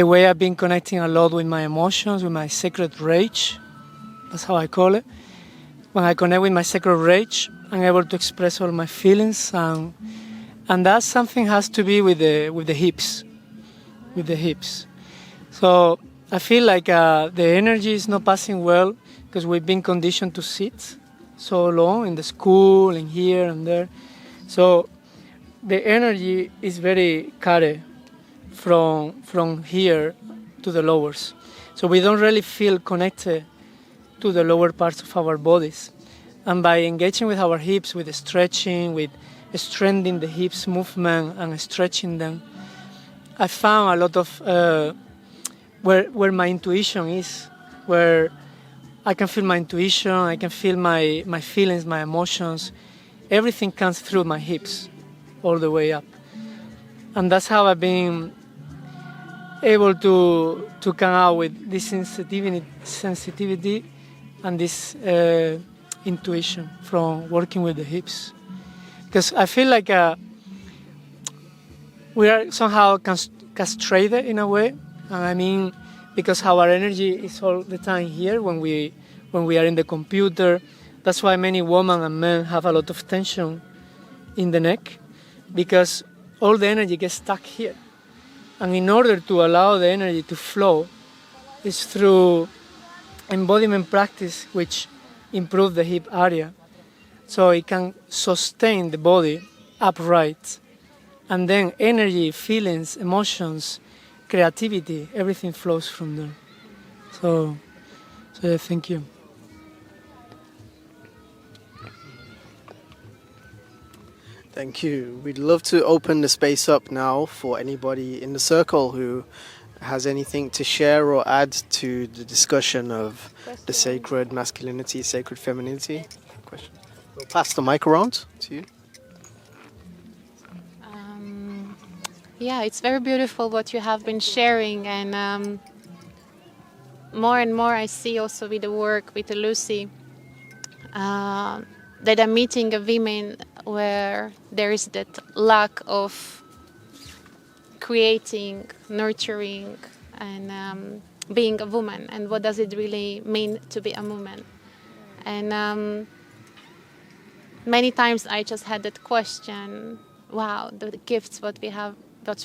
way I've been connecting a lot with my emotions, with my sacred rage, that's how I call it. When I connect with my sacred rage, I'm able to express all my feelings, and that something has to be with the hips, So I feel like the energy is not passing well because we've been conditioned to sit so long in the school and here and there. So the energy is very carried from here to the lowers. So we don't really feel connected to the lower parts of our bodies. And by engaging with our hips, with stretching, with strengthening the hips movement and stretching them, I found a lot of where my intuition is, where I can feel my intuition, I can feel my feelings, my emotions. Everything comes through my hips all the way up. And that's how I've been able to come out with this sensitivity and this intuition from working with the hips. Because I feel like we are somehow castrated in a way. And I mean, because our energy is all the time here when we are in the computer. That's why many women and men have a lot of tension in the neck, because all the energy gets stuck here. And in order to allow the energy to flow, is through embodiment practice, which improve the hip area, so it can sustain the body upright. And then energy, feelings, emotions, creativity, everything flows from there. So yeah, thank you. Thank you. We'd love to open the space up now for anybody in the circle who has anything to share or add to the discussion of the sacred masculinity, sacred femininity? Question. We'll pass the mic around to you. Yeah, it's very beautiful what you have been sharing, and more and more I see also with the work with Lucie that I'm meeting a women where there is that lack of creating, nurturing, and being a woman, and what does it really mean to be a woman. And many times I just had that question, wow, the gifts what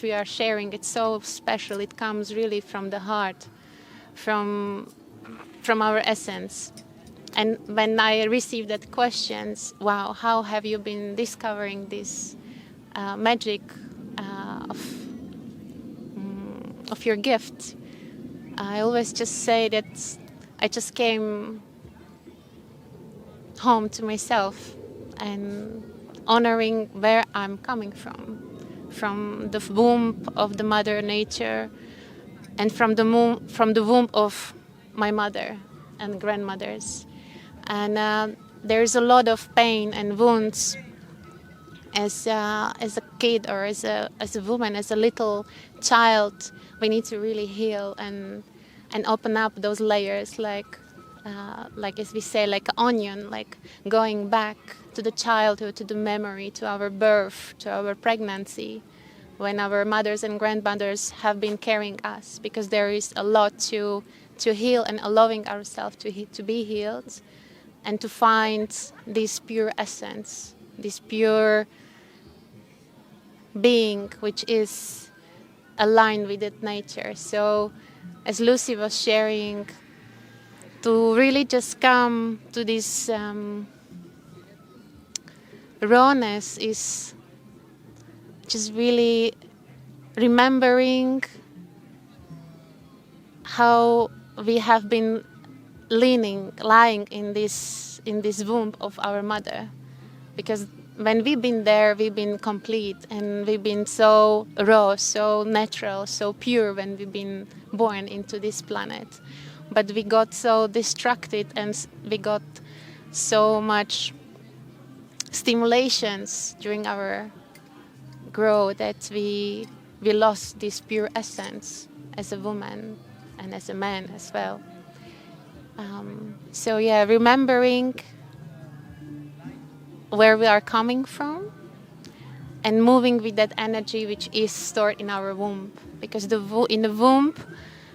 we are sharing, it's so special. It comes really from the heart, from our essence. And when I received that questions, wow, how have you been discovering this magic of your gift? I always just say that I just came home to myself and honoring where I'm coming from the womb of the Mother Nature, and from the womb of my mother and grandmothers. And there's a lot of pain and wounds as a kid, or as a woman, as a little child. We need to really heal and open up those layers, like as we say, like an onion, like going back to the childhood, to the memory, to our birth, to our pregnancy, when our mothers and grandmothers have been carrying us, because there is a lot to heal, and allowing ourselves to be healed, and to find this pure essence, this pure being which is aligned with that nature. So as Lucie was sharing, to really just come to this rawness is just really remembering how we have been lying in this womb of our mother, because when we've been there, we've been complete, and we've been so raw, so natural, so pure when we've been born into this planet. But we got so distracted, and we got so much stimulations during our growth that we lost this pure essence as a woman and as a man as well. So yeah, remembering where we are coming from and moving with that energy which is stored in our womb, because in the womb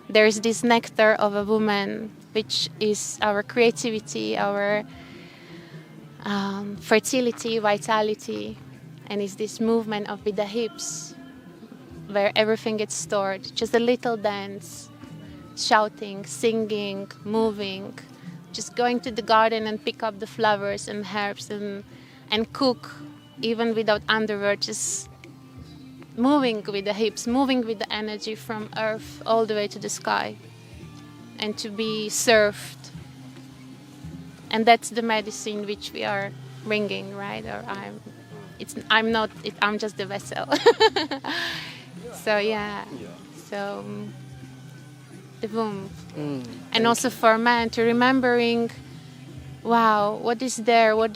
there is this nectar of a woman, which is our creativity, our fertility, vitality, and it's this movement of with the hips where everything gets stored. Just a little dance, shouting, singing, moving, just going to the garden and pick up the flowers and herbs and cook, even without underwear, just moving with the hips, moving with the energy from earth all the way to the sky, and to be served. And that's the medicine which we are bringing, right? Or I'm just the vessel. So yeah. So the womb. And also for men to remembering, wow, what is there? What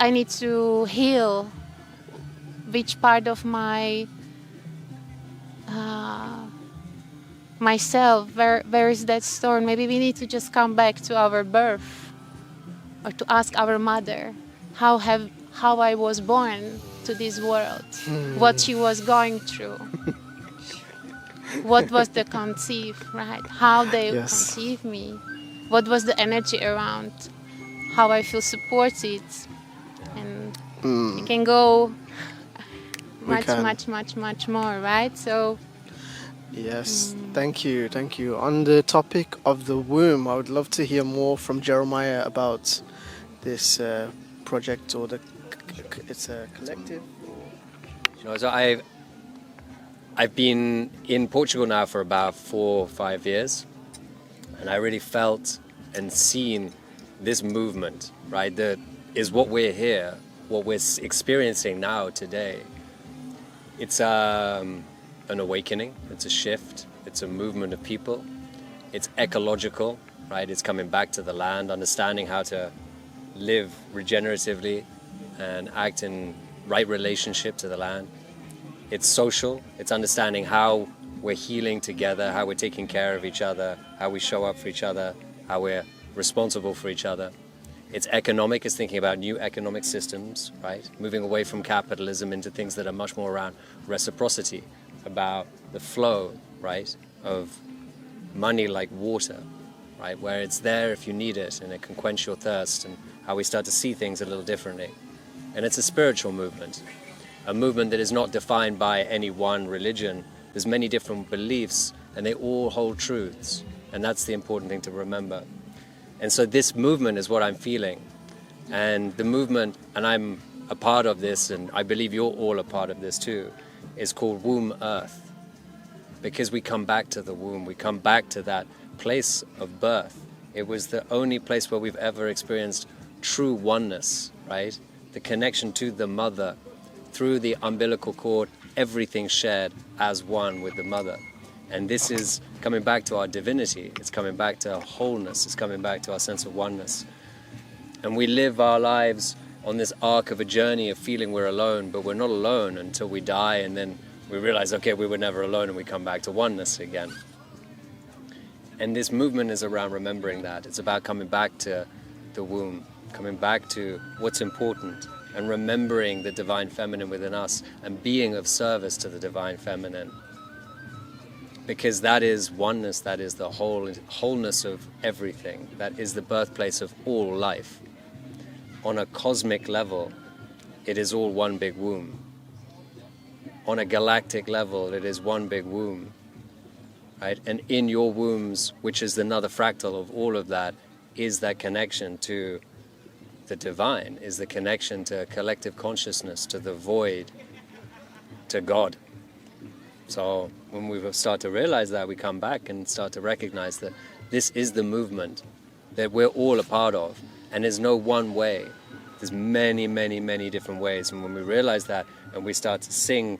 I need to heal? Which part of my myself? Where is that stored? Maybe we need to just come back to our birth, or to ask our mother, how I was born to this world, what she was going through. What was the conceive, right? How they conceived me. What was the energy around? How I feel supported. And it can go much more, right? So yes, thank you. On the topic of the womb, I would love to hear more from Jeremiah about this project, or it's a collective. So I've been in Portugal now for about 4 or 5 years, and I really felt and seen this movement, right? That is what we're here, what we're experiencing now today. It's a an awakening, it's a shift, it's a movement of people, it's ecological, right? It's coming back to the land, understanding how to live regeneratively and act in right relationship to the land. It's social, it's understanding how we're healing together, how we're taking care of each other, how we show up for each other, how we're responsible for each other. It's economic, it's thinking about new economic systems, right? Moving away from capitalism into things that are much more around reciprocity, about the flow, right, of money like water, right, where it's there if you need it and it can quench your thirst, and how we start to see things a little differently. And it's a spiritual movement, a movement that is not defined by any one religion. There's many different beliefs and they all hold truths, and that's the important thing to remember. And so this movement is what I'm feeling, and the movement, and I'm a part of this, and I believe you're all a part of this too, is called Womb Earth, because we come back to the womb, we come back to that place of birth. It was the only place where we've ever experienced true oneness, right? The connection to the mother through the umbilical cord, everything shared as one with the mother. And this is coming back to our divinity, it's coming back to wholeness, it's coming back to our sense of oneness. And we live our lives on this arc of a journey of feeling we're alone, but we're not alone until we die, and then we realize, okay, we were never alone, and we come back to oneness again. And this movement is around remembering that. It's about coming back to the womb, coming back to what's important, and remembering the divine feminine within us, and being of service to the divine feminine. Because that is oneness, that is the wholeness of everything, that is the birthplace of all life. On a cosmic level, it is all one big womb. On a galactic level, it is one big womb, right? And in your wombs, which is another fractal of all of that, is that connection to the divine, is the connection to collective consciousness, to the void, to God. So when we start to realize that, we come back and start to recognize that this is the movement that we're all a part of, and there's no one way. There's many, many, many different ways. And when we realize that and we start to sing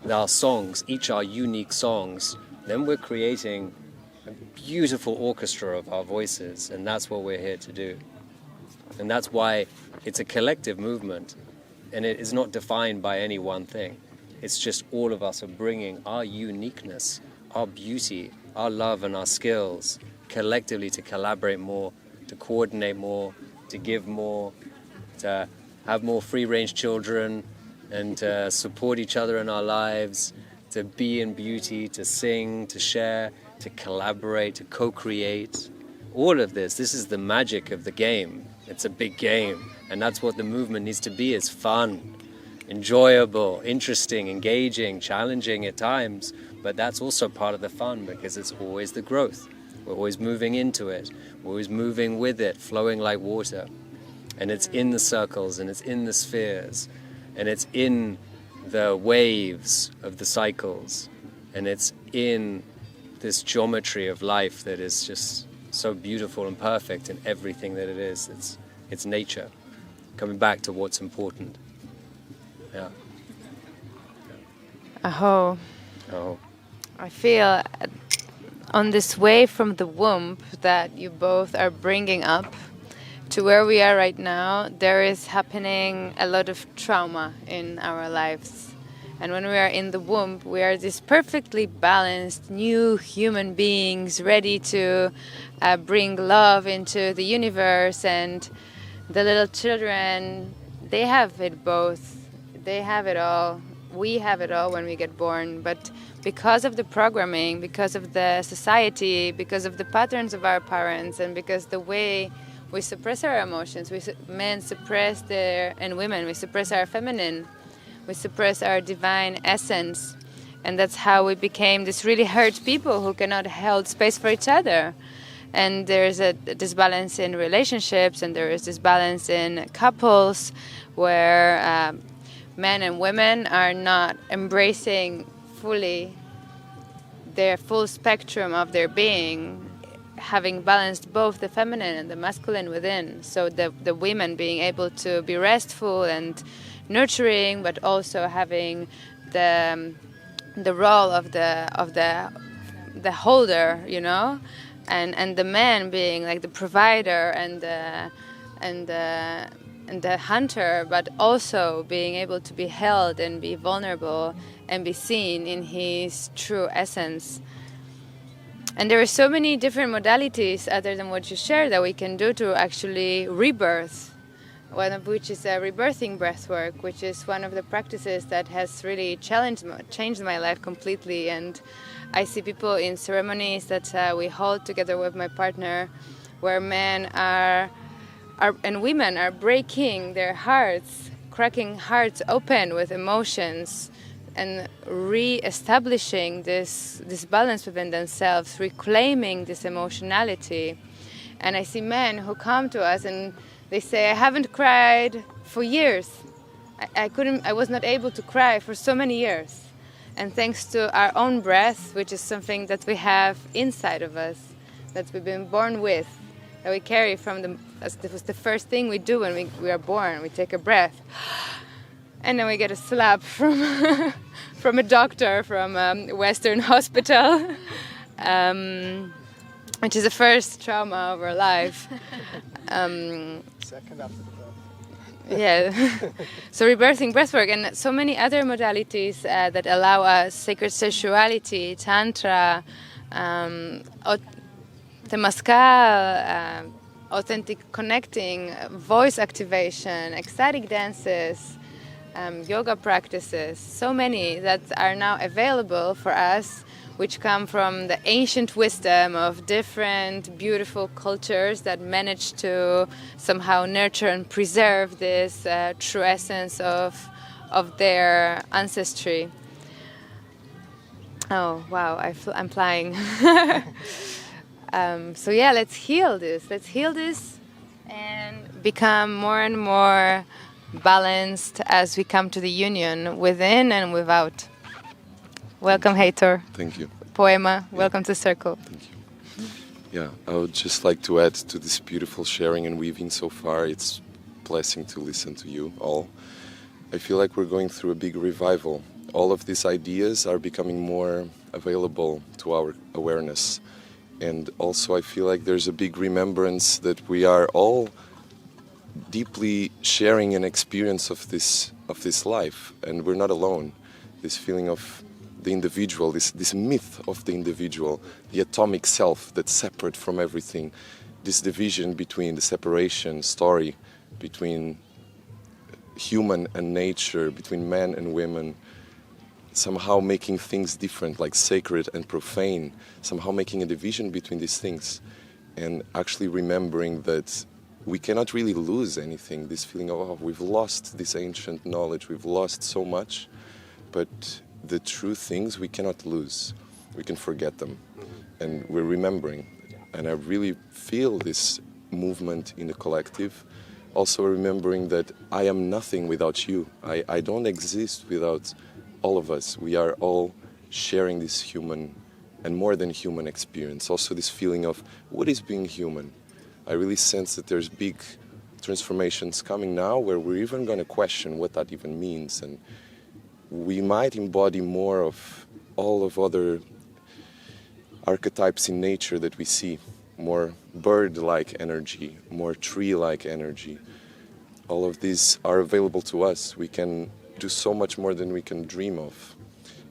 our songs, each our unique songs, then we're creating a beautiful orchestra of our voices, and that's what we're here to do. And that's why it's a collective movement, and it is not defined by any one thing. It's just all of us are bringing our uniqueness, our beauty, our love and our skills collectively to collaborate more, to coordinate more, to give more, to have more free-range children, and to support each other in our lives, to be in beauty, to sing, to share, to collaborate, to co-create. All of this is the magic of the game. It's a big game, and that's what the movement needs to be, is fun, enjoyable, interesting, engaging, challenging at times, but that's also part of the fun, because it's always the growth. We're always moving into it, we're always moving with it, flowing like water. And it's in the circles, and it's in the spheres, and it's in the waves of the cycles, and it's in this geometry of life that is just so beautiful and perfect in everything that it is. It's nature, coming back to what's important. Yeah. Aho. Oh. I feel on this way from the womb that you both are bringing up to where we are right now, there is happening a lot of trauma in our lives. And when we are in the womb, we are these perfectly balanced new human beings ready to bring love into the universe. And the little children, they have it both. They have it all. We have it all when we get born. But because of the programming, because of the society, because of the patterns of our parents, and because the way we suppress our emotions, men suppress and women, we suppress our feminine, we suppress our divine essence. And that's how we became these really hurt people who cannot hold space for each other. And there's a disbalance in relationships, and there is this balance in couples where men and women are not embracing fully their full spectrum of their being, having balanced both the feminine and the masculine within. So the women being able to be restful and nurturing, but also having the the role of the holder, you know, and the man being like the provider and the hunter, but also being able to be held and be vulnerable and be seen in his true essence. And there are so many different modalities other than what you shared that we can do to actually rebirth. One of which is rebirthing breathwork, which is one of the practices that has really changed my life completely. And I see people in ceremonies that we hold together with my partner, where men are and women are breaking their hearts, cracking hearts open with emotions, and re-establishing this balance within themselves, reclaiming this emotionality. And I see men who come to us and they say, I haven't cried for years. I was not able to cry for so many years. And thanks to our own breath, which is something that we have inside of us, that we've been born with, that we carry as this was the first thing we do when we are born. We take a breath. And then we get a slap from a doctor from a Western hospital, which is the first trauma of our life. Second after the birth. Yeah. So rebirthing breathwork and so many other modalities that allow us sacred sexuality, tantra, temazcal, authentic connecting, voice activation, ecstatic dances, yoga practices, so many that are now available for us, which come from the ancient wisdom of different beautiful cultures that managed to somehow nurture and preserve this true essence of their ancestry. Oh, wow, I'm flying. So yeah, let's heal this and become more and more balanced as we come to the union within and without. Welcome, Heitor. Thank you. Poema, welcome to Circle. Thank you. Yeah, I would just like to add to this beautiful sharing and weaving so far. It's a blessing to listen to you all. I feel like we're going through a big revival. All of these ideas are becoming more available to our awareness. And also I feel like there's a big remembrance that we are all deeply sharing an experience of this life, and we're not alone. This feeling of the individual, this myth of the individual, the atomic self that's separate from everything, this division between the separation story between human and nature, between men and women, somehow making things different, like sacred and profane, somehow making a division between these things, and actually remembering that we cannot really lose anything, this feeling of, oh, we've lost this ancient knowledge, we've lost so much, but the true things we cannot lose. We can forget them, and we're remembering. And I really feel this movement in the collective, also remembering that I am nothing without you. I don't exist without all of us. We are all sharing this human and more than human experience. Also this feeling of what is being human. I really sense that there's big transformations coming now where we're even going to question what that even means, and we might embody more of all of other archetypes in nature that we see, more bird-like energy, more tree-like energy. All of these are available to us. We can do so much more than we can dream of,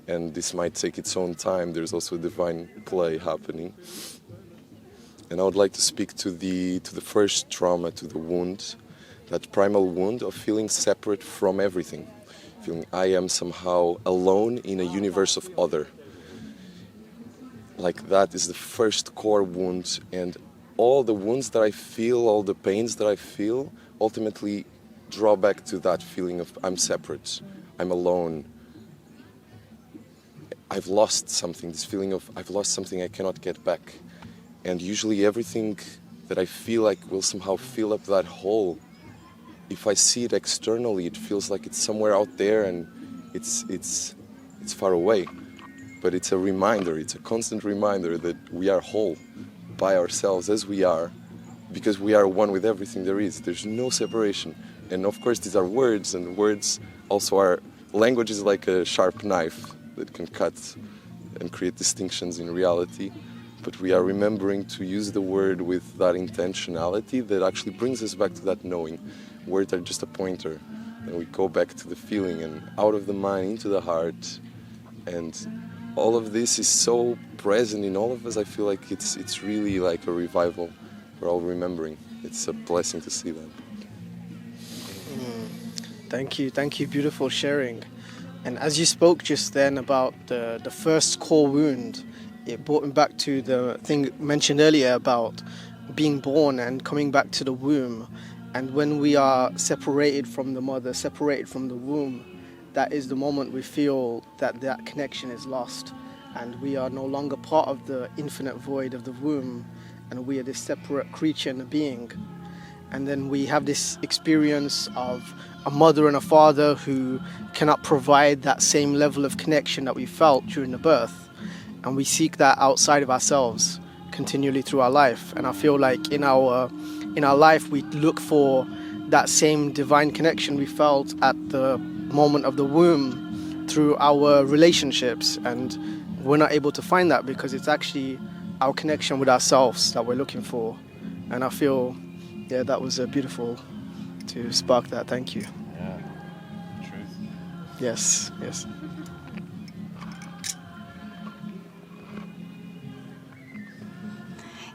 and this might take its own time. There's also a divine play happening. And I would like to speak to the first trauma, to the wound, that primal wound of feeling separate from everything, feeling I am somehow alone in a universe of other. Like that is the first core wound, and all the wounds that I feel, all the pains that I feel, ultimately draw back to that feeling of I'm separate, I'm alone, I've lost something, this feeling of I've lost something I cannot get back. And usually everything that I feel like will somehow fill up that hole, if I see it externally, it feels like it's somewhere out there and it's far away. But it's a reminder, it's a constant reminder that we are whole by ourselves as we are, because we are one with everything there is. There's no separation. And of course these are words, and words also are, language is like a sharp knife. that can cut and create distinctions in reality. But we are remembering to use the word with that intentionality that actually brings us back to that knowing. Words are just a pointer, and we go back to the feeling and out of the mind into the heart. And all of this is so present in all of us. I feel like it's really like a revival. We're all remembering. It's a blessing to see that. Thank you, beautiful sharing. And as you spoke just then about the first core wound, it brought me back to the thing mentioned earlier about being born and coming back to the womb. And when we are separated from the mother, separated from the womb, that is the moment we feel that that connection is lost. And we are no longer part of the infinite void of the womb, and we are this separate creature and a being. And then we have this experience of a mother and a father who cannot provide that same level of connection that we felt during the birth. And we seek that outside of ourselves continually through our life. And I feel like in our life we look for that same divine connection we felt at the moment of the womb through our relationships, and we're not able to find that because it's actually our connection with ourselves that we're looking for. And I feel, yeah, that was beautiful to spark that. Thank you. Yeah, truth. Yes.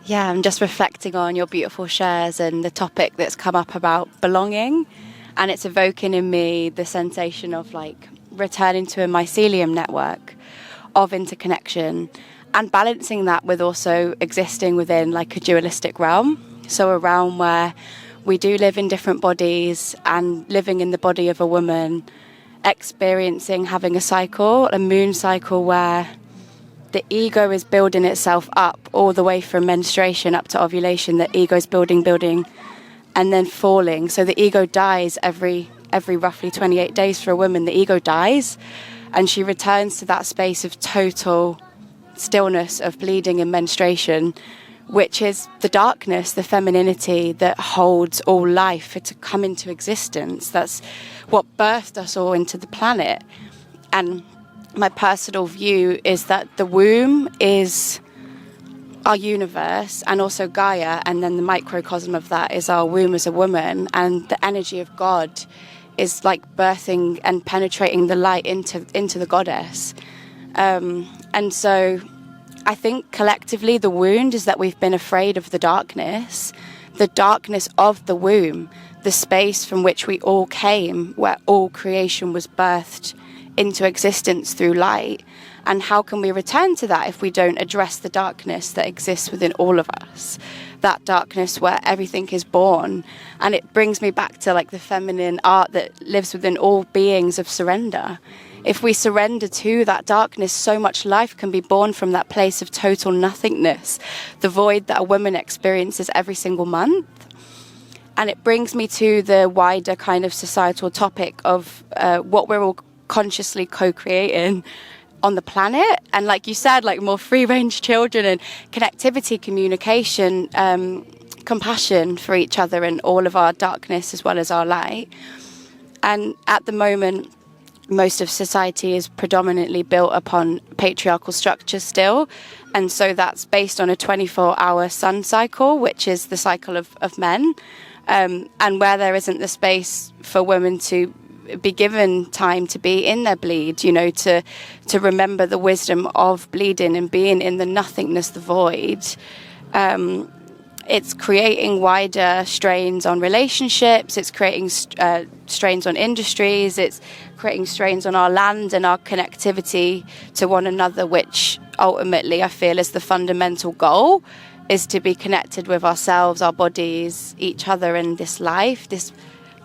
Yeah, I'm just reflecting on your beautiful shares and the topic that's come up about belonging, and it's evoking in me the sensation of like returning to a mycelium network of interconnection and balancing that with also existing within like a dualistic realm. So a realm where we do live in different bodies, and living in the body of a woman, experiencing having a cycle, a moon cycle where the ego is building itself up all the way from menstruation up to ovulation. The ego is building, and then falling. So the ego dies every roughly 28 days for a woman. The ego dies, and she returns to that space of total stillness of bleeding and menstruation, which is the darkness, the femininity that holds all life to come into existence. That's what birthed us all into the planet. And my personal view is that the womb is our universe, and also Gaia, and then the microcosm of that is our womb as a woman, and the energy of God is like birthing and penetrating the light into the goddess. And so I think collectively the wound is that we've been afraid of the darkness of the womb, the space from which we all came, where all creation was birthed into existence through light. And how can we return to that if we don't address the darkness that exists within all of us? That darkness where everything is born. And it brings me back to like the feminine art that lives within all beings of surrender. If we surrender to that darkness, so much life can be born from that place of total nothingness, the void that a woman experiences every single month. And it brings me to the wider kind of societal topic of what we're all consciously co-creating on the planet. And like you said, like more free-range children and connectivity, communication, compassion for each other and all of our darkness as well as our light. And at the moment, most of society is predominantly built upon patriarchal structures still. And so that's based on a 24-hour sun cycle, which is the cycle of men. And where there isn't the space for women to be given time to be in their bleed, you know, to remember the wisdom of bleeding and being in the nothingness, the void. It's creating wider strains on relationships, it's creating strains on industries, it's creating strains on our land and our connectivity to one another, which ultimately I feel is the fundamental goal, is to be connected with ourselves, our bodies, each other, and this life, this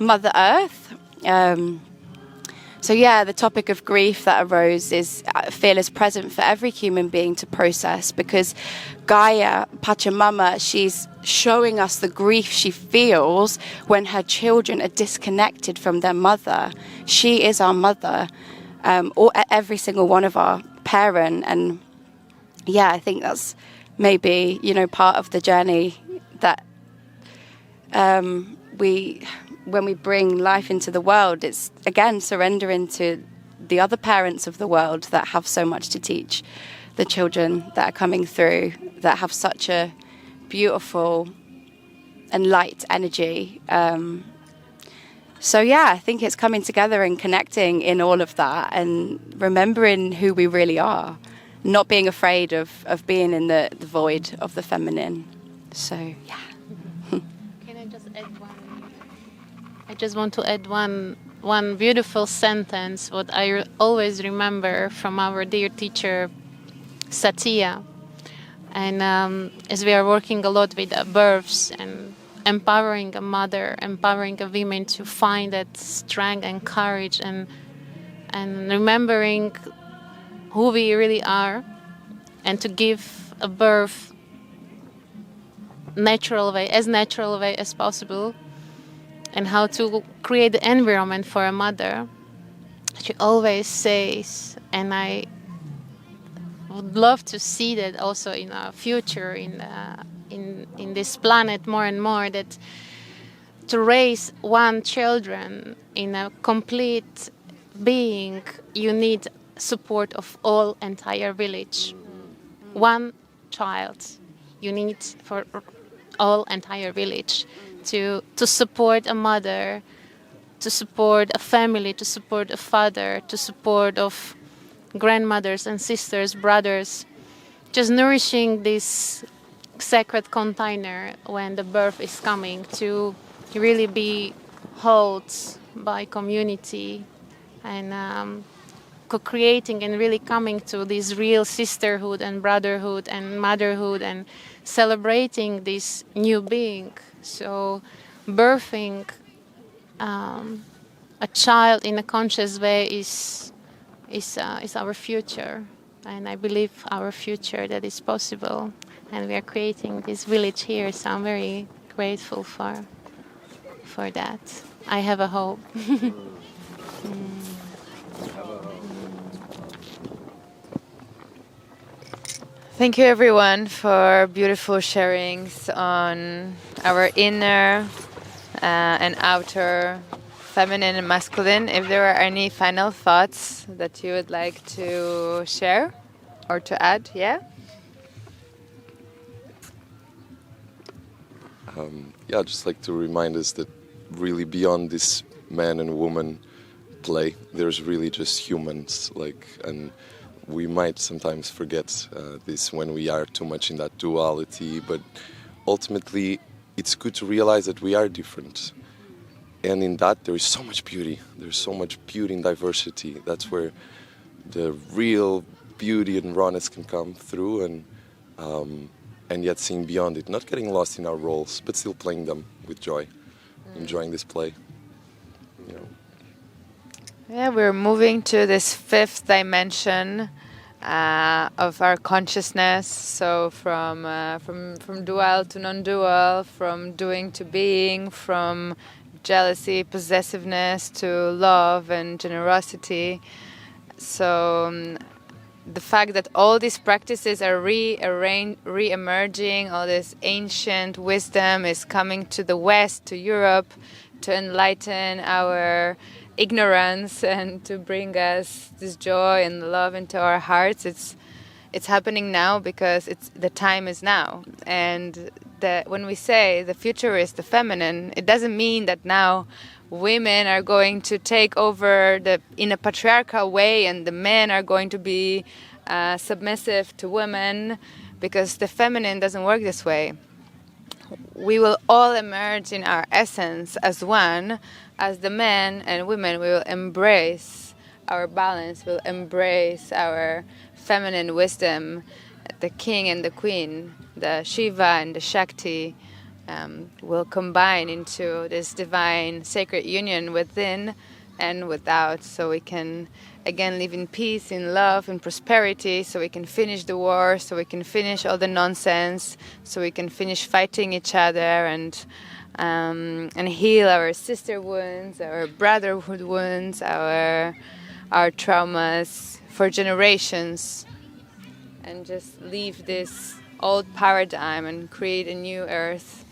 Mother Earth. So yeah, the topic of grief that arose is, I feel, is present for every human being to process, because Gaia, Pachamama, she's showing us the grief she feels when her children are disconnected from their mother. She is our mother, or every single one of our parent. And yeah, I think that's maybe, you know, part of the journey that when we bring life into the world, it's again surrendering to the other parents of the world that have so much to teach the children that are coming through, that have such a beautiful and light energy. So yeah, I think it's coming together and connecting in all of that and remembering who we really are, not being afraid of being in the void of the feminine. So yeah. Can I just add one? I just want to add one beautiful sentence, what I always remember from our dear teacher, Satya. And as we are working a lot with births and empowering a mother, empowering a woman to find that strength and courage and remembering who we really are, and to give a birth natural way as possible, and how to create the environment for a mother. She always says, and I would love to see that also in our future, in this planet more and more, that to raise one children in a complete being, you need support of all entire village. One child you need for all entire village to support a mother, to support a family, to support a father, to support of grandmothers and sisters, brothers, just nourishing this sacred container when the birth is coming, to really be held by community and co-creating and really coming to this real sisterhood and brotherhood and motherhood and celebrating this new being. So birthing a child in a conscious way is our future, and I believe our future that is possible, and we are creating this village here, so I'm very grateful for that. I have a hope. Thank you everyone for beautiful sharings on our inner and outer feminine and masculine. If there are any final thoughts that you would like to share or to add, yeah? I'd just like to remind us that really beyond this man and woman play, there's really just humans, and we might sometimes forget this when we are too much in that duality, but ultimately it's good to realize that we are different. And in that there is so much beauty. There's so much beauty in diversity. That's where the real beauty and rawness can come through, and yet seeing beyond it, not getting lost in our roles, but still playing them with joy, enjoying this play. Yeah, we're moving to this fifth dimension of our consciousness. So from dual to non-dual, from doing to being, from jealousy, possessiveness to love and generosity. So the fact that all these practices are re-emerging, all this ancient wisdom is coming to the West, to Europe, to enlighten our ignorance and to bring us this joy and love into our hearts. It's happening now because the time is now. And when we say the future is the feminine, it doesn't mean that now women are going to take over in a patriarchal way and the men are going to be submissive to women, because the feminine doesn't work this way. We will all emerge in our essence as one, as the men and women. We will embrace our balance, we'll embrace our feminine wisdom, the king and the queen, the Shiva and the Shakti will combine into this divine sacred union within and without, so we can again live in peace, in love, in prosperity, so we can finish the war, so we can finish all the nonsense, so we can finish fighting each other and heal our sister wounds, our brotherhood wounds, our traumas for generations, and just leave this old paradigm and create a new earth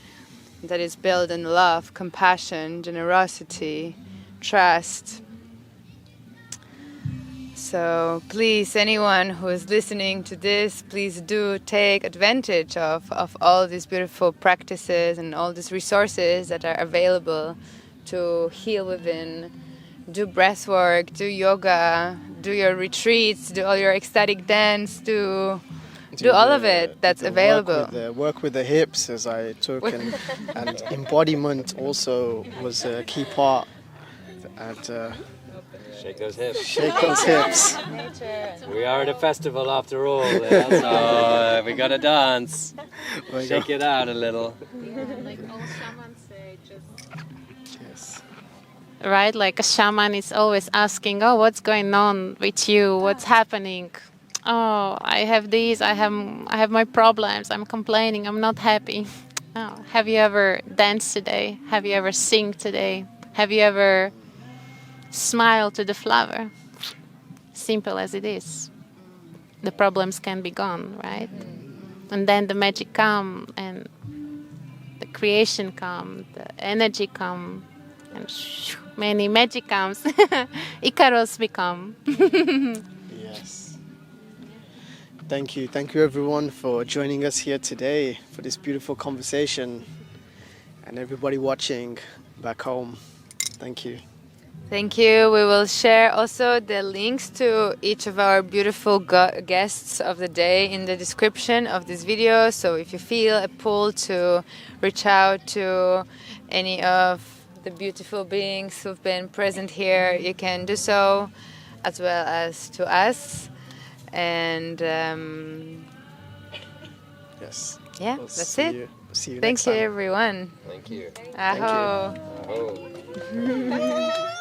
that is built in love, compassion, generosity, trust. So please, anyone who is listening to this, please do take advantage of all these beautiful practices and all these resources that are available to heal within. Do breath work, do yoga, do your retreats, do all your ecstatic dance, do all of it that's available. Work with the hips, as I took, and embodiment also was a key part. And shake those hips. Shake those hips. We are at a festival after all, so we gotta dance. Shake it out a little. Like all shamans say, just... Yes. Right, like a shaman is always asking, oh, what's going on with you? What's happening? Oh, I have these, I have my problems, I'm complaining, I'm not happy. Oh, have you ever danced today? Have you ever sing today? Have you ever smiled to the flower? Simple as it is. The problems can be gone, right? And then the magic come, and the creation come, the energy come, and many magic comes. Icaros become. Yes. Thank you everyone for joining us here today for this beautiful conversation, and everybody watching back home. Thank you. Thank you. We will share also the links to each of our beautiful guests of the day in the description of this video. So if you feel a pull to reach out to any of the beautiful beings who've been present here, you can do so, as well as to us. And yes. Yeah, We'll that's see it. You. See you Thank next you, time. everyone. Thank you. Aho. Thank you. Aho.